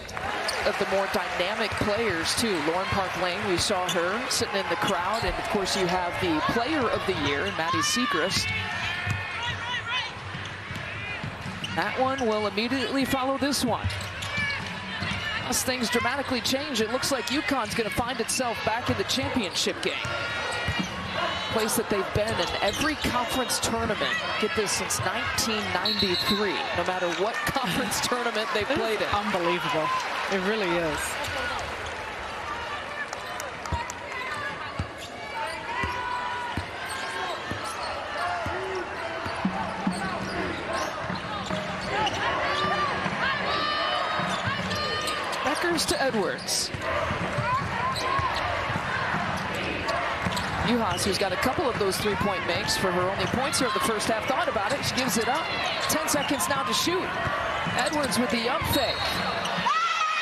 of the more dynamic players too. Lauren Park-Lane, we saw her sitting in the crowd, and of course you have the player of the year, Maddie Siegrist. That one will immediately follow this one. As things dramatically change, it looks like UConn's going to find itself back in the championship game. Place that they've been in every conference tournament. Get this, since 1993, no matter what conference tournament they've played in. Unbelievable. It really is. Beckers to Edwards. Juhas, who's got a couple of those 3-point makes for her only points here in the first half, thought about it. She gives it up. 10 seconds now to shoot. Edwards with the up fake.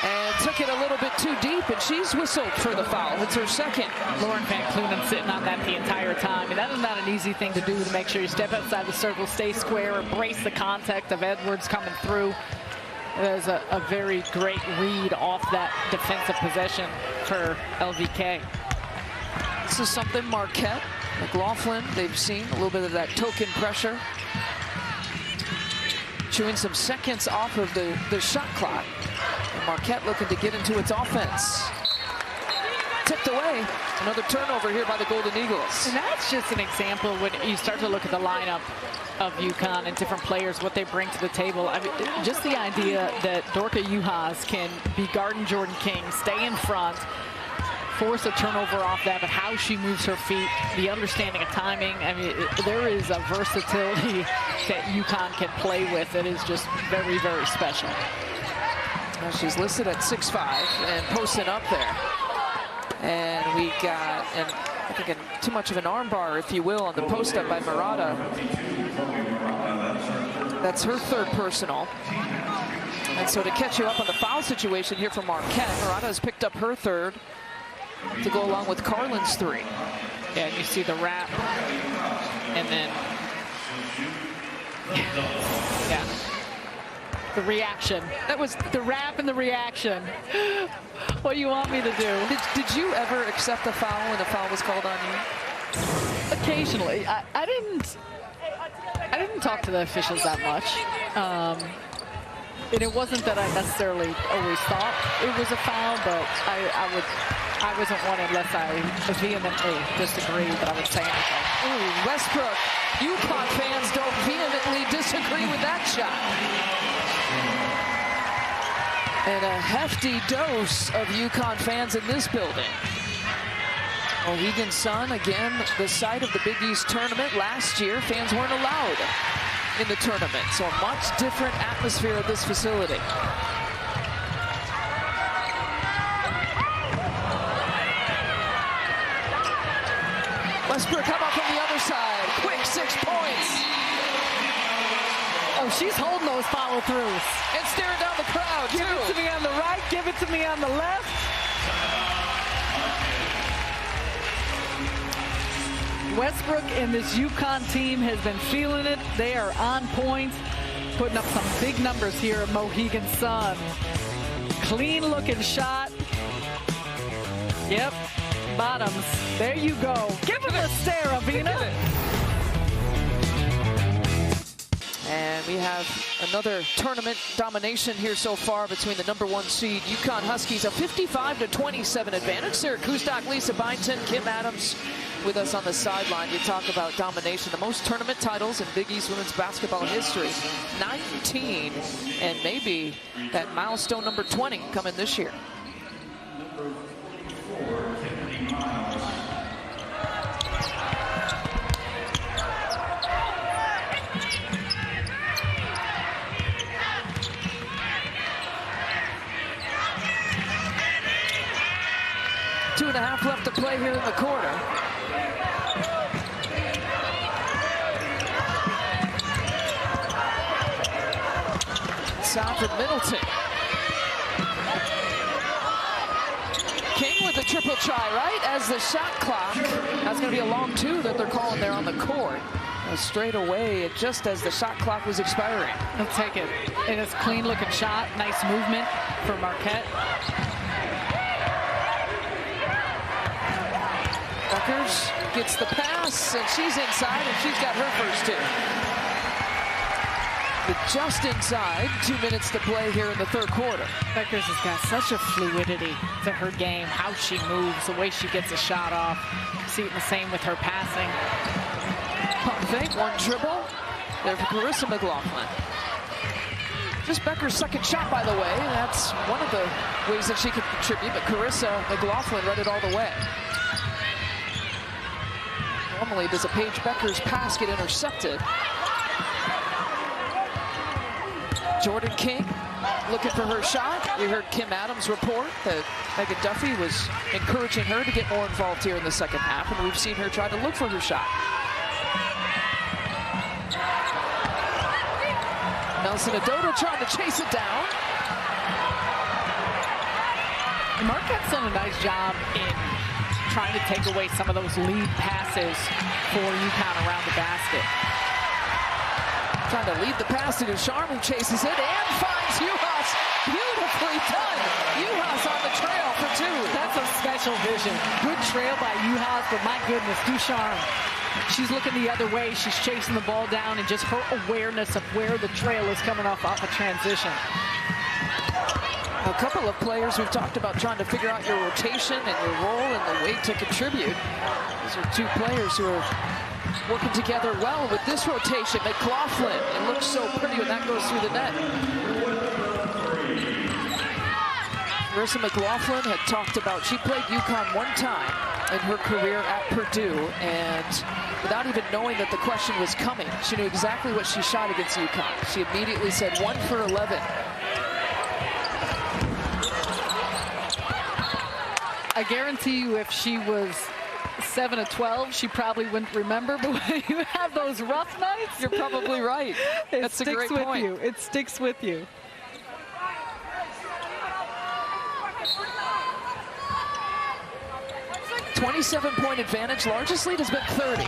And took it a little bit too deep, and she's whistled for the foul. It's her second. Lauren Van Clunen sitting on that the entire time. And that is not an easy thing to do, to make sure you step outside the circle, stay square, embrace the contact of Edwards coming through. There's a very great read off that defensive possession for LVK. This is something Marquette, McLaughlin, they've seen a little bit of that token pressure. Chewing some seconds off of the shot clock. And Marquette looking to get into its offense. Tipped away. Another turnover here by the Golden Eagles. And that's just an example when you start to look at the lineup of UConn and different players, what they bring to the table. I mean, just the idea that Dorka Juhas can be guarding Jordan King, stay in front, force a turnover off that, but how she moves her feet, the understanding of timing. I mean, there is a versatility that UConn can play with that is just very, very special. Well, she's listed at 6'5" and posting up there. And we got, I think, too much of an arm bar, if you will, on the post up by Murata. That's her third personal. And so to catch you up on the foul situation here from Marquette, Murata has picked up her third to go along with Carlin's 3. Yeah, and you see the wrap, and then, yeah, the reaction. That was the wrap and the reaction. What do you want me to do? Did you ever accept a foul when a foul was called on you? Occasionally. I didn't talk to the officials that much. And it wasn't that I necessarily always thought it was a foul, but I wasn't one, unless I vehemently disagreed, that I would say anything. Ooh, Westbrook. UConn fans don't vehemently disagree with that shot. And a hefty dose of UConn fans in this building. Mohegan Sun, again, the site of the Big East tournament. Last year, fans weren't allowed in the tournament, so a much different atmosphere at this facility. Westbrook, how about from the other side? Quick 6 points. Oh, she's holding those follow-throughs. And staring down the crowd, Give it to me on the right, give it to me on the left. Westbrook and this UConn team has been feeling it. They are on point, putting up some big numbers here at Mohegan Sun. Clean looking shot. Yep, bottoms. There you go. Give him a stare, Avina. And we have another tournament domination here so far between the #1 seed UConn Huskies, a 55-27 advantage. Sarah Kustok, Lisa Byington, Kim Adams, with us on the sideline. You talk about domination. The most tournament titles in Big East women's basketball history, 19, and maybe that milestone number 20 coming this year. Two and a half left to play here in the quarter. South of Middleton. King with the triple try, right? As the shot clock, that's going to be a long two that they're calling there on the court. Straight away, just as the shot clock was expiring. He'll take it. And it's a clean looking shot. Nice movement for Marquette. Beckers gets the pass, and she's inside, and she's got her first two. But just inside, 2 minutes to play here in the third quarter. Beckers has got such a fluidity to her game, how she moves, the way she gets a shot off. See it the same with her passing. Pump fake, one dribble. There for Carissa McLaughlin. Just Becker's second shot, by the way. That's one of the ways that she could contribute, but Carissa McLaughlin read it all the way. Normally, does a Paige Becker's pass get intercepted? Jordan King looking for her shot. We heard Kim Adams report that Megan Duffy was encouraging her to get more involved here in the second half, and we've seen her try to look for her shot. Nelson Adota trying to chase it down. Marquette's done a nice job in trying to take away some of those lead passes for UConn around the basket. Trying to lead the pass to Ducharme, who chases it and finds Juhas. Beautifully done. Juhas on the trail for two. That's a special vision. Good trail by Juhas, but my goodness, Ducharme. She's looking the other way. She's chasing the ball down, and just her awareness of where the trail is coming off a transition. A couple of players we've talked about trying to figure out your rotation and your role and the way to contribute. These are two players who are working together well with this rotation. McLaughlin, it looks so pretty when that goes through the net. Carissa McLaughlin had talked about, she played UConn one time in her career at Purdue, and without even knowing that the question was coming, she knew exactly what she shot against UConn. She immediately said 1 for 11. I guarantee you if she was 7 of 12, she probably wouldn't remember, but when you have those rough nights, you're probably right. That's a great point. It sticks with you. .27 advantage. Largest lead has been 30.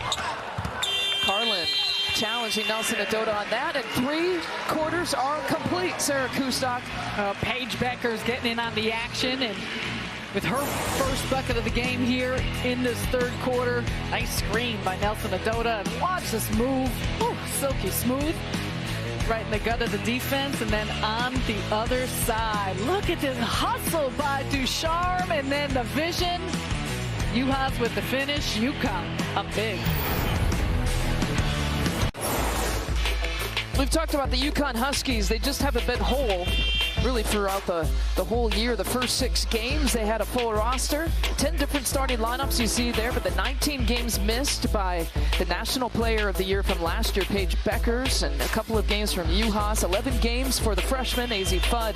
Carlin challenging Nelson Adota on that, and 3 quarters are complete. Sarah Kustok. Paige Becker's getting in on the action, and with her first bucket of the game here in this third quarter. Nice screen by Nelson Adota, and watch this move. Ooh, silky smooth. Right in the gut of the defense, and then on the other side. Look at this hustle by Ducharme, and then the vision. Juhas with the finish. UConn up big. We've talked about the UConn Huskies. They just haven't been whole really throughout the whole year. The first 6 games, they had a full roster. 10 different starting lineups you see there, but the 19 games missed by the National Player of the Year from last year, Paige Beckers, and a couple of games from Juhas. 11 games for the freshman, AZ Fudd.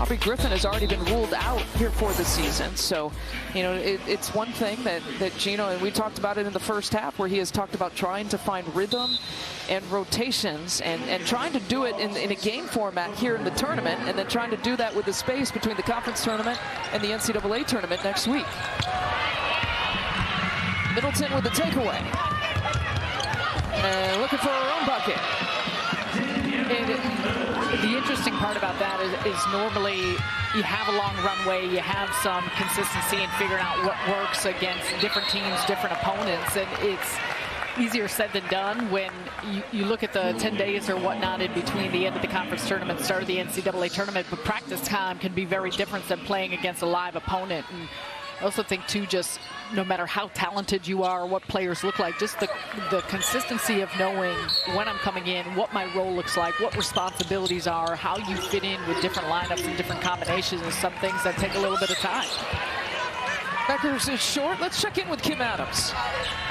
Aubrey Griffin has already been ruled out here for the season. So, you know, it's one thing that Gino, and we talked about it in the first half, where he has talked about trying to find rhythm and rotations and trying to do it in a game format here in the tournament, and then trying to do that with the space between the conference tournament and the NCAA tournament next week. Middleton with the takeaway. And looking for her own bucket. And the interesting part about that is normally you have a long runway, you have some consistency in figuring out what works against different teams, different opponents, and it's easier said than done when you look at the 10 days or whatnot in between the end of the conference tournament, start of the NCAA tournament, but practice time can be very different than playing against a live opponent. And I also think, too, just no matter how talented you are, what players look like, just the consistency of knowing when I'm coming in, what my role looks like, what responsibilities are, how you fit in with different lineups and different combinations, and some things that take a little bit of time. Beckers is short. Let's check in with Kim Adams.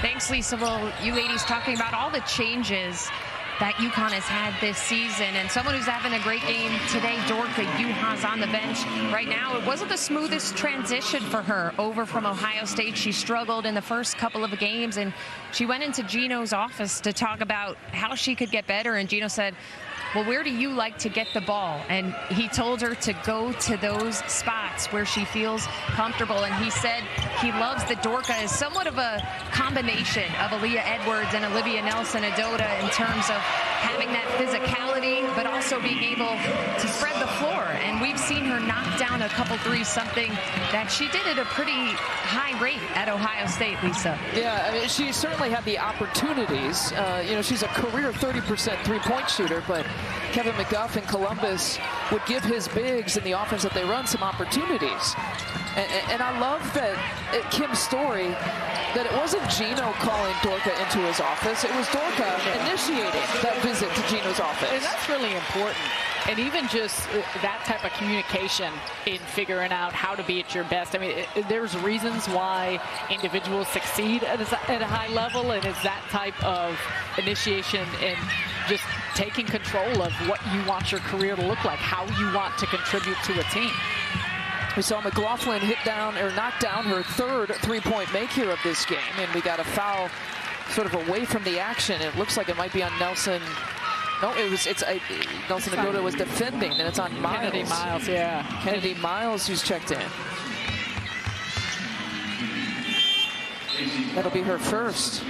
Thanks, Lisa. Well, you ladies talking about all the changes that UConn has had this season, and someone who's having a great game today, Dorka Juhász on the bench right now. It wasn't the smoothest transition for her over from Ohio State. She struggled in the first couple of games, and she went into Gino's office to talk about how she could get better, and Gino said, well, where do you like to get the ball? And he told her to go to those spots where she feels comfortable. And he said he loves that Dorka is somewhat of a combination of Aaliyah Edwards and Olivia Nelson-Ododa in terms of having that physicality, but also being able to spread the floor. And we've seen her knock down a couple threes, something that she did at a pretty high rate at Ohio State, Lisa. Yeah, I mean, she certainly had the opportunities. You know, she's a career 30% three-point shooter, but Kevin McGuff in Columbus would give his bigs in the offense that they run some opportunities. And I love that Kim's story, that it wasn't Gino calling Dorka into his office. It was Dorka initiating that visit to Gino's office. And that's really important. And even just that type of communication in figuring out how to be at your best. I mean, there's reasons why individuals succeed at a high level, and it's that type of initiation and just taking control of what you want your career to look like, how you want to contribute to a team. We saw McLaughlin knock down her third three-point make here of this game, and we got a foul sort of away from the action. It looks like it might be on Nelson. No, Nelson-Ododa was defending, and it's on Miles. Kennedy Miles, yeah. Kennedy Miles who's checked in. That'll be her first.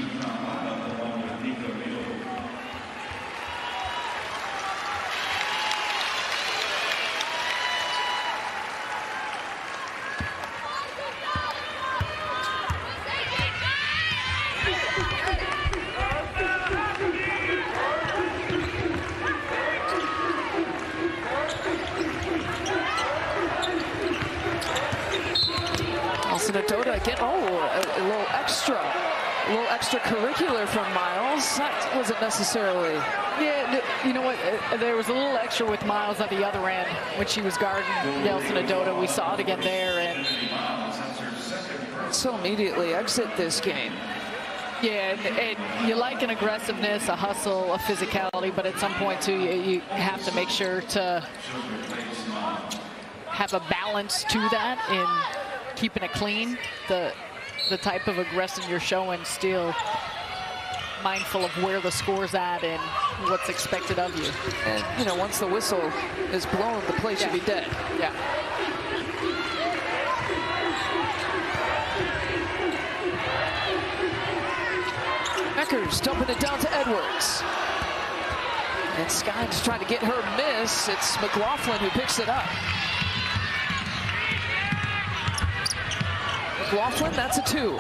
Ododa again. A little extracurricular from Miles. That wasn't necessarily. Yeah, you know what? There was a little extra with Miles at the other end when she was guarding Nelson-Ododa. We saw it again there, and so immediately exit this game. Yeah, and you like an aggressiveness, a hustle, a physicality, but at some point too, you have to make sure to have a balance to that in keeping it clean, the type of aggression you're showing, still mindful of where the score's at and what's expected of you. And, you know, once the whistle is blown, the play should be dead. Yeah. Beckers dumping it down to Edwards. And Sky's trying to get her miss. It's McLaughlin who picks it up. McLaughlin, that's a 2.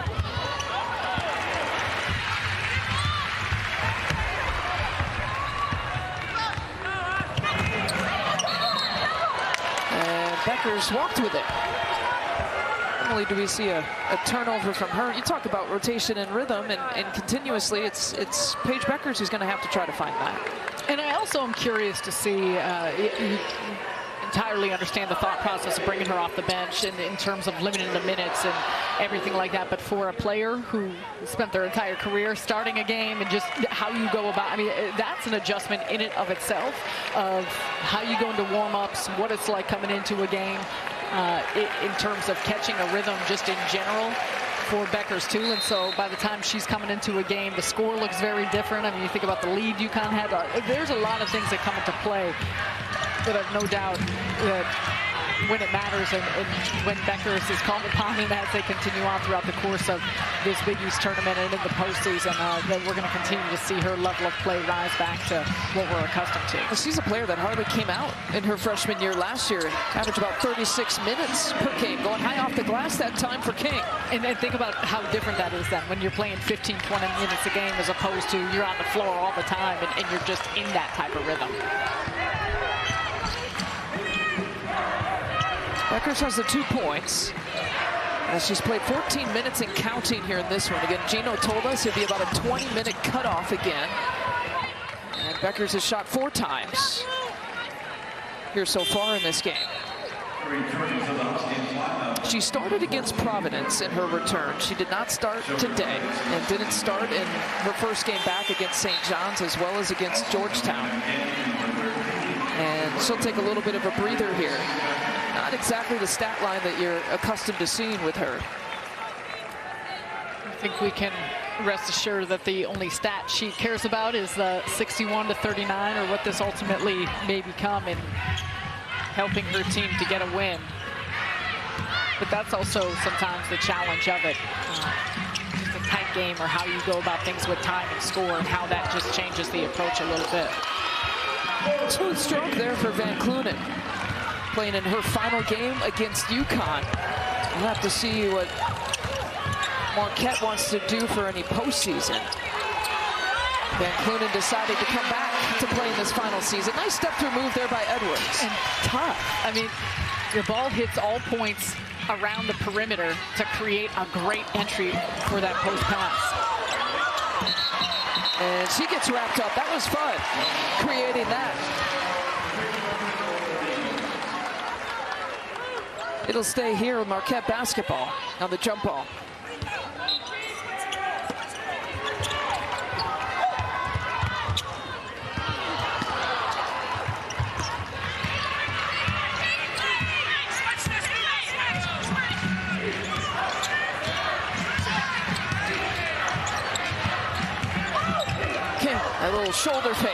And Beckers walked with it. Normally do we see a turnover from her. You talk about rotation and rhythm, and continuously it's Paige Beckers who's going to have to try to find that. And I also am curious to see, entirely understand the thought process of bringing her off the bench and in terms of limiting the minutes and everything like that. But for a player who spent their entire career starting a game and just how you go about, I mean, that's an adjustment in and of itself of how you go into warm-ups, what it's like coming into a game in terms of catching a rhythm just in general for Beckers too. And so by the time she's coming into a game, the score looks very different. I mean, you think about the lead UConn had. There's a lot of things that come into play that I've no doubt that when it matters and when Beckers is called upon, and as they continue on throughout the course of this Big East tournament and in the postseason, that we're going to continue to see her level of play rise back to what we're accustomed to. Well, she's a player that hardly came out in her freshman year last year. Averaged about 36 minutes per game, going high off the glass that time for King. And think about how different that is then when you're playing 15, 20 minutes a game as opposed to you're on the floor all the time and you're just in that type of rhythm. Beckers has the 2 points. She's played 14 minutes and counting here in this one. Again, Gino told us it'd be about a 20-minute cutoff again. And Beckers has shot 4 times here so far in this game. She started against Providence in her return. She did not start today and didn't start in her first game back against St. John's as well as against Georgetown. And she'll take a little bit of a breather here. Not exactly the stat line that you're accustomed to seeing with her. I think we can rest assured that the only stat she cares about is the 61-39, or what this ultimately may become in helping her team to get a win. But that's also sometimes the challenge of it. Just a tight game, or how you go about things with time and score, and how that just changes the approach a little bit. Smooth stroke there for Van Clunen, playing in her final game against UConn. We'll have to see what Marquette wants to do for any postseason. Van Clunen decided to come back to play in this final season. Nice step-through move there by Edwards. And tough. I mean, your ball hits all points around the perimeter to create a great entry for that post pass. And she gets wrapped up. That was fun, creating that. It'll stay here with Marquette basketball on the jump ball. A little shoulder fake.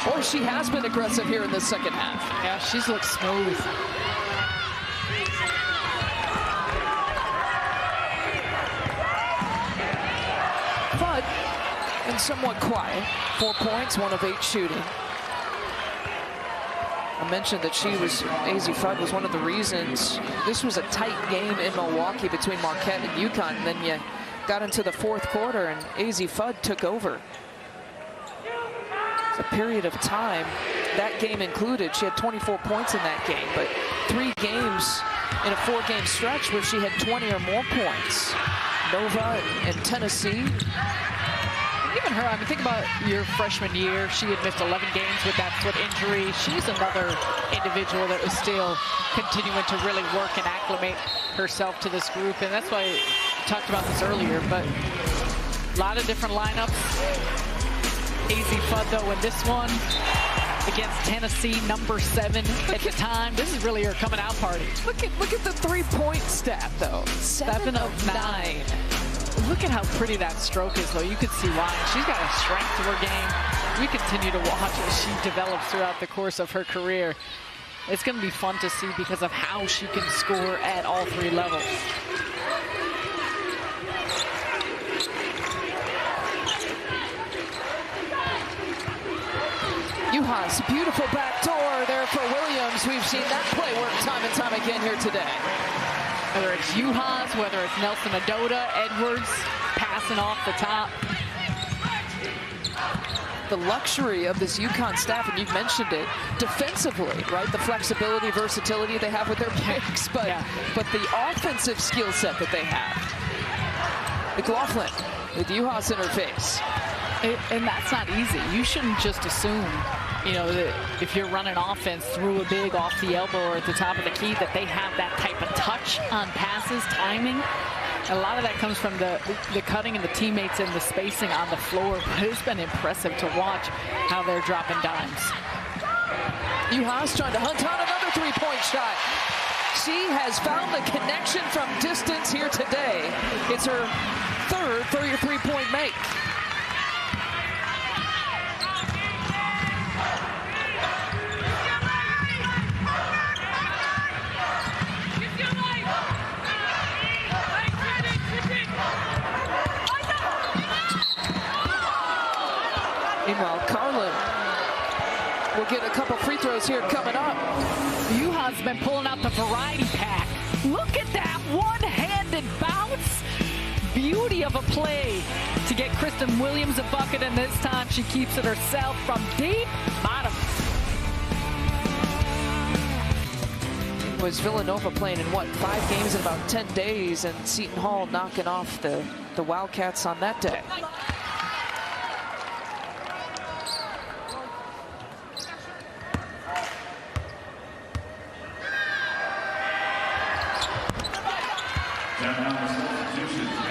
Boy, she has been aggressive here in the second half. Yeah, she's looked smooth. Fudd, and somewhat quiet. 4 points, 1 of 8 shooting. I mentioned that Azzi Fudd was one of the reasons this was a tight game in Milwaukee between Marquette and UConn. And then you got into the fourth quarter and Azzi Fudd took over. A period of time, that game included, she had 24 points in that game, but 3 games in a 4-game stretch where she had 20 or more points. Nova and Tennessee. Even her, I mean, think about your freshman year. She had missed 11 games with that foot injury. She's another individual that was still continuing to really work and acclimate herself to this group, and that's why I talked about this earlier, but a lot of different lineups. Azzi Fudd, though, in this one against Tennessee, number 7 at the time. This is really her coming out party. Look at the 3-point stat, though. 7 of 9. Look at how pretty that stroke is, though. You could see why. She's got a strength to her game. We continue to watch as she develops throughout the course of her career. It's going to be fun to see because of how she can score at all 3 levels. Juhas, beautiful back door there for Williams. We've seen that play work time and time again here today. Whether it's Juhas, whether it's Nelson Adota, Edwards passing off the top. The luxury of this UConn staff, and you've mentioned it, defensively, right? The flexibility, versatility they have with their picks, but the offensive skill set that they have. McLaughlin with Juhas in her face. And that's not easy. You shouldn't just assume, you know, that if you're running offense through a big off the elbow or at the top of the key, that they have that type of touch on passes, timing. A lot of that comes from the cutting and the teammates and the spacing on the floor. But it's been impressive to watch how they're dropping dimes. Juhas trying to hunt down another 3-point shot. She has found the connection from distance here today. It's her 3rd for your 3-point make. Meanwhile, Carlin will get a couple free throws here coming up. Juhas been pulling out the variety pack. Look at that one-handed bounce. Beauty of a play to get Kristen Williams a bucket, and this time she keeps it herself from deep bottom. was Villanova playing in, what, 5 games in about 10 days, and Seton Hall knocking off the Wildcats on that day.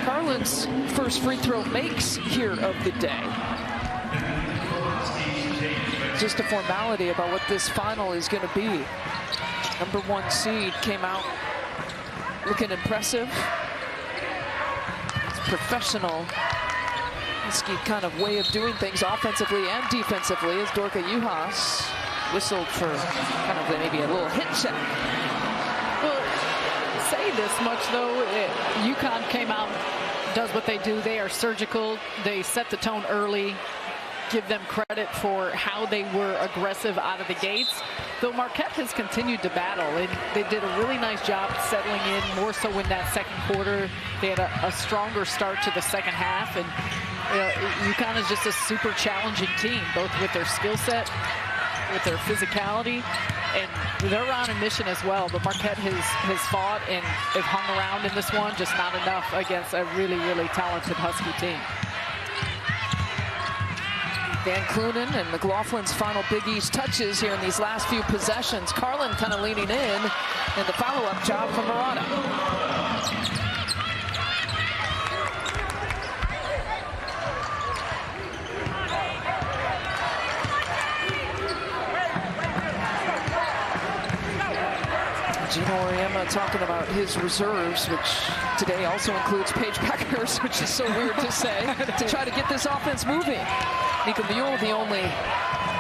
Carlin's first free throw makes here of the day. Just a formality about what this final is going to be. #1 seed came out looking impressive. It's professional, risky kind of way of doing things offensively and defensively, as Dorka Juhas whistled for kind of maybe a little hit check. Well, say this much though, UConn came out, does what they do. They are surgical. They set the tone early. Give them credit for how they were aggressive out of the gates. Though Marquette has continued to battle. They did a really nice job settling in, more so in that second quarter. They had a stronger start to the second half. And UConn is just a super challenging team, both with their skill set, with their physicality, and they're on a mission as well. But Marquette has fought and have hung around in this one, just not enough against a really, really talented Husky team. Van Clunen and McLaughlin's final Big East touches here in these last few possessions. Carlin kind of leaning in, and the follow-up job from Murata. Gino Auriemma talking about his reserves, which today also includes Paige Beckers, which is so weird to say, to try to get this offense moving. Nika Mule, the only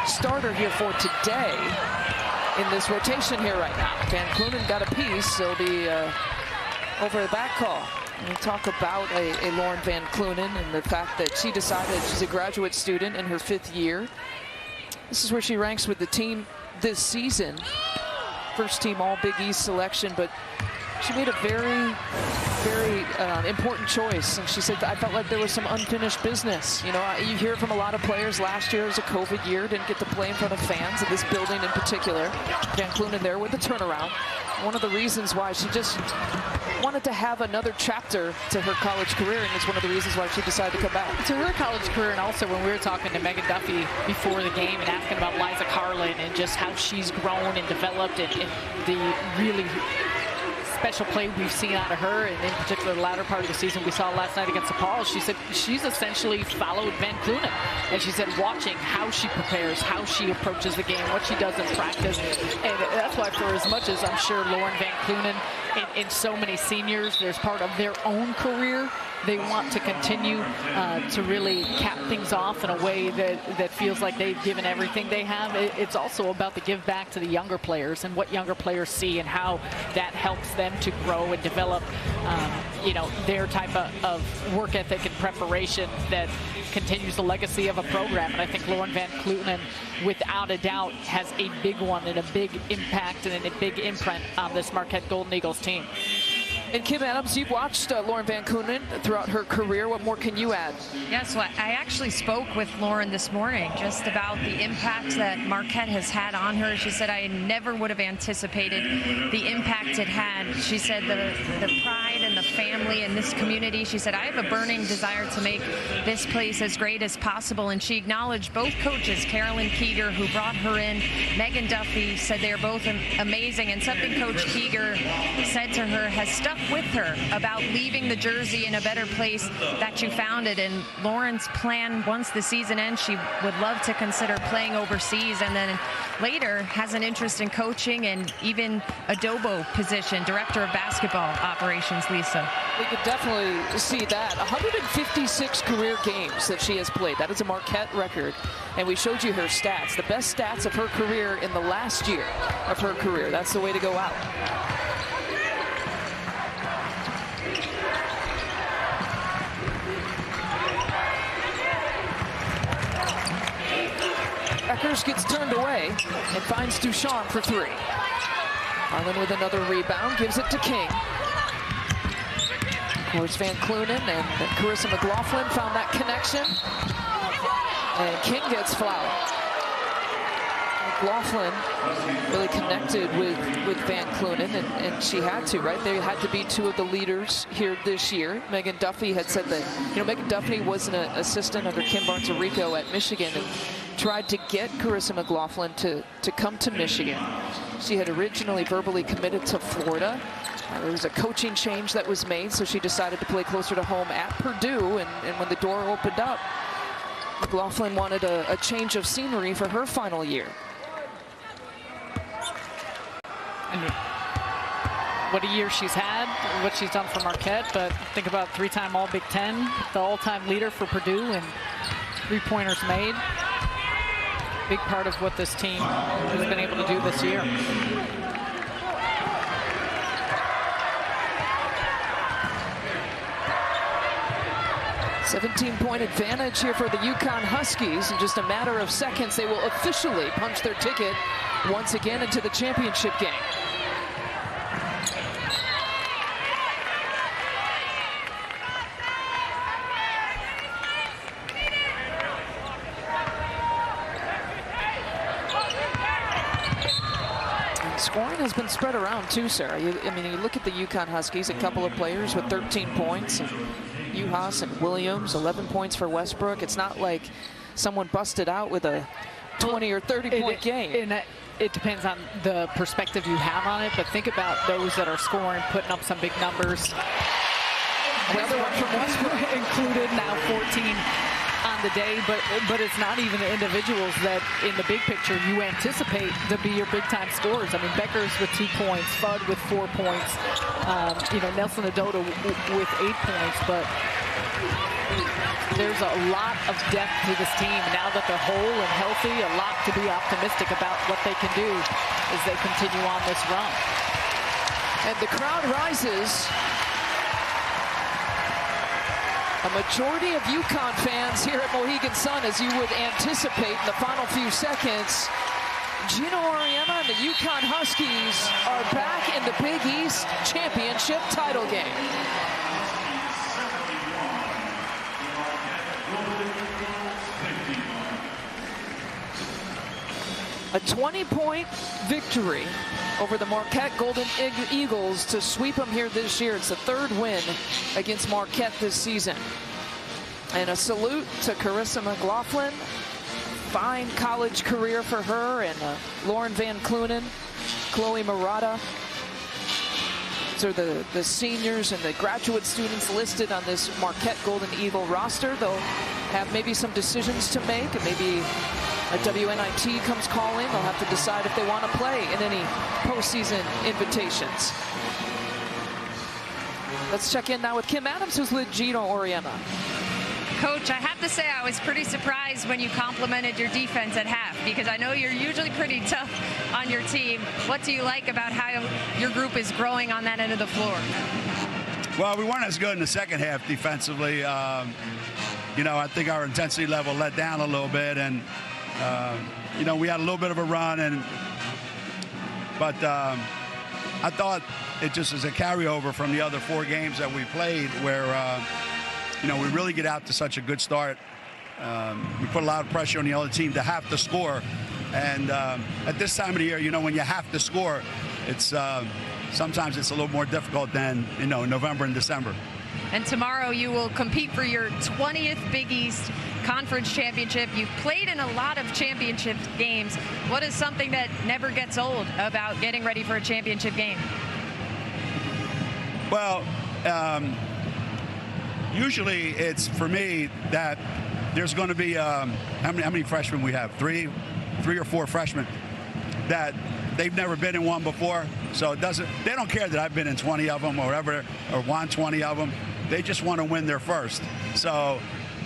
starter here for today in this rotation here right now. Van Clunen got a piece. It'll be over the back call. We'll talk about a Lauren Van Clunen and the fact that she decided she's a graduate student in her 5th year. This is where she ranks with the team this season. First team all Big East selection, but she made a very, very important choice. And she said, I felt like there was some unfinished business. You know, you hear from a lot of players. Last year was a COVID year, didn't get to play in front of fans in this building in particular. Van Clunen there with the turnaround. One of the reasons why she just wanted to have another chapter to her college career, and it's one of the reasons why she decided to come back. To her college career, and also when we were talking to Megan Duffy before the game and asking about Liza Carlin and just how she's grown and developed and the really special play we've seen out of her, and in particular the latter part of the season we saw last night against DePaul. She said she's essentially followed Van Clunen, and she said watching how she prepares, how she approaches the game, what she does in practice, and that's why for as much as I'm sure Lauren Van Clunen and so many seniors, there's part of their own career, they want to continue to really cap things off in a way that feels like they've given everything they have. It's also about the give back to the younger players and what younger players see and how that helps them to grow and develop, you know, their type of work ethic and preparation that continues the legacy of a program. And I think Lauren Van Clunen, without a doubt, has a big one and a big impact and a big imprint on this Marquette Golden Eagles team. And Kim Adams, you've watched Lauren Van Clunen throughout her career. What more can you add? Yes, well, I actually spoke with Lauren this morning just about the impact that Marquette has had on her. She said, I never would have anticipated the impact it had. She said the pride and the family in this community. She said, I have a burning desire to make this place as great as possible. And she acknowledged both coaches, Carolyn Keeger, who brought her in, Megan Duffy, said they're both amazing. And something Coach Keeger said to her has stuck with her about leaving the jersey in a better place that you found it. And Lauren's plan, once the season ends, she would love to consider playing overseas, and then later has an interest in coaching and even a DOBO position, Director of Basketball Operations, Lisa. We could definitely see that. 156 career games that she has played. That is a Marquette record. And we showed you her stats, the best stats of her career in the last year of her career. That's the way to go out. Beckers gets turned away and finds Ducharme for 3. Carlin with another rebound, gives it to King. Of course, Van Clunen and Carissa McLaughlin found that connection. And King gets fouled. McLaughlin really connected with Van Clunen, and she had to, right? They had to be two of the leaders here this year. Megan Duffy had said that, you know, Megan Duffy was an assistant under Kim Barnes-Arico at Michigan and tried to get Carissa McLaughlin to come to Michigan. She had originally verbally committed to Florida. There was a coaching change that was made, so she decided to play closer to home at Purdue, and when the door opened up, McLaughlin wanted a change of scenery for her final year. And what a year she's had, what she's done for Marquette, but think about three-time All-Big Ten, the all-time leader for Purdue, and three-pointers made. Big part of what this team has been able to do this year. $17-point advantage here for the UConn Huskies. In just a matter of seconds, they will officially punch their ticket once again into the championship game. And scoring has been spread around too, Sarah. I mean, you look at the UConn Huskies, a couple of players with 13 points. Juhas and Williams, 11 points for Westbrook. It's not like someone busted out with a 20 or 30-point game. And it depends on the perspective you have on it, but think about those that are scoring, putting up some big numbers. Another one from Westbrook included, now 14 on the day, but it's not even the individuals that in the big picture you anticipate to be your big-time scorers. I mean, Beckers with 2 points, Fudd with 4 points, you know, Nelson Adota with 8 points, but there's a lot of depth to this team now that they're whole and healthy. A lot to be optimistic about what they can do as they continue on this run. And the crowd rises. A majority of UConn fans here at Mohegan Sun, as you would anticipate in the final few seconds. Gino Auriemma and the UConn Huskies are back in the Big East championship title game. A 20-point victory over the Marquette Golden Eagles to sweep them here this year. It's the 3rd win against Marquette this season. And a salute to Carissa McLaughlin. Fine college career for her, and Lauren Van Clunen, Chloe Murata. These are the seniors and the graduate students listed on this Marquette Golden Eagle roster. They'll have maybe some decisions to make, and maybe a WNIT comes calling. They'll have to decide if they want to play in any postseason invitations. Let's check in now with Kim Adams, who's with Gino Auriemma. Coach, I have to say I was pretty surprised when you complimented your defense at half, because I know you're usually pretty tough on your team. What do you like about how your group is growing on that end of the floor? Well, we weren't as good in the second half defensively. You know, I think our intensity level let down a little bit, and you know, we had a little bit of a run, but I thought it just as a carryover from the other 4 games that we played, where you know, we really get out to such a good start. We put a lot of pressure on the other team to have to score, and at this time of the year, you know, when you have to score, it's sometimes it's a little more difficult than, you know, November and December. And tomorrow you will compete for your 20th Big East Conference Championship. You've played in a lot of championship games. What is something that never gets old about getting ready for a championship game? Well, usually it's, for me, that there's going to be how many freshmen we have? Three or four freshmen that they've never been in one before. So it doesn't, they don't care that I've been in 20 of them or whatever, or won 20 of them. They just want to win their first. So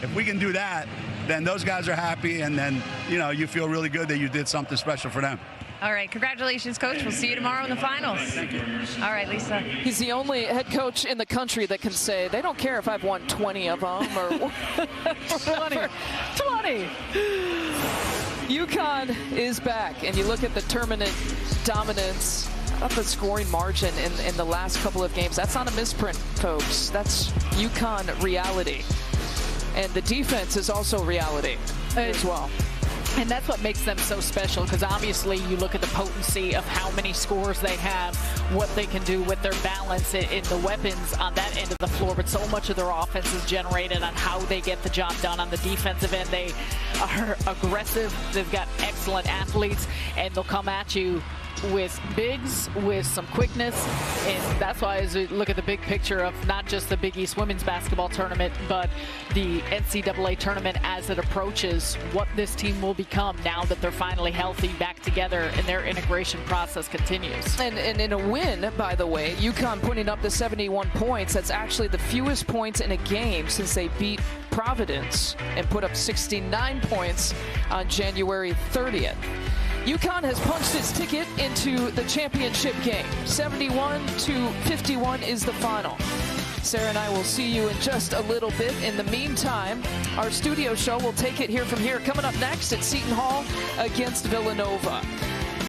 if we can do that, then those guys are happy, and then, you know, you feel really good that you did something special for them. All right, congratulations, Coach. We'll see you tomorrow in the finals. Thank you. All right, Lisa. He's the only head coach in the country that can say, they don't care if I've won 20 of them or 20. UConn is back, and you look at the tournament dominance of the scoring margin in the last couple of games. That's not a misprint, folks. That's UConn reality. And the defense is also reality as well. And that's what makes them so special, because obviously you look at the potency of how many scores they have, what they can do with their balance in the weapons on that end of the floor, but so much of their offense is generated on how they get the job done on the defensive end. They are aggressive. They've got excellent athletes, and they'll come at you with bigs, with some quickness, and that's why as we look at the big picture of not just the Big East women's basketball tournament, but the NCAA tournament as it approaches, what this team will become now that they're finally healthy, back together, and their integration process continues. And in a win, by the way, UConn putting up the 71 points. That's actually the fewest points in a game since they beat Providence and put up 69 points on January 30th. UConn has punched its ticket into the championship game. 71-51 is the final. Sarah and I will see you in just a little bit. In the meantime, our studio show will take it here from here. Coming up next at Seton Hall against Villanova.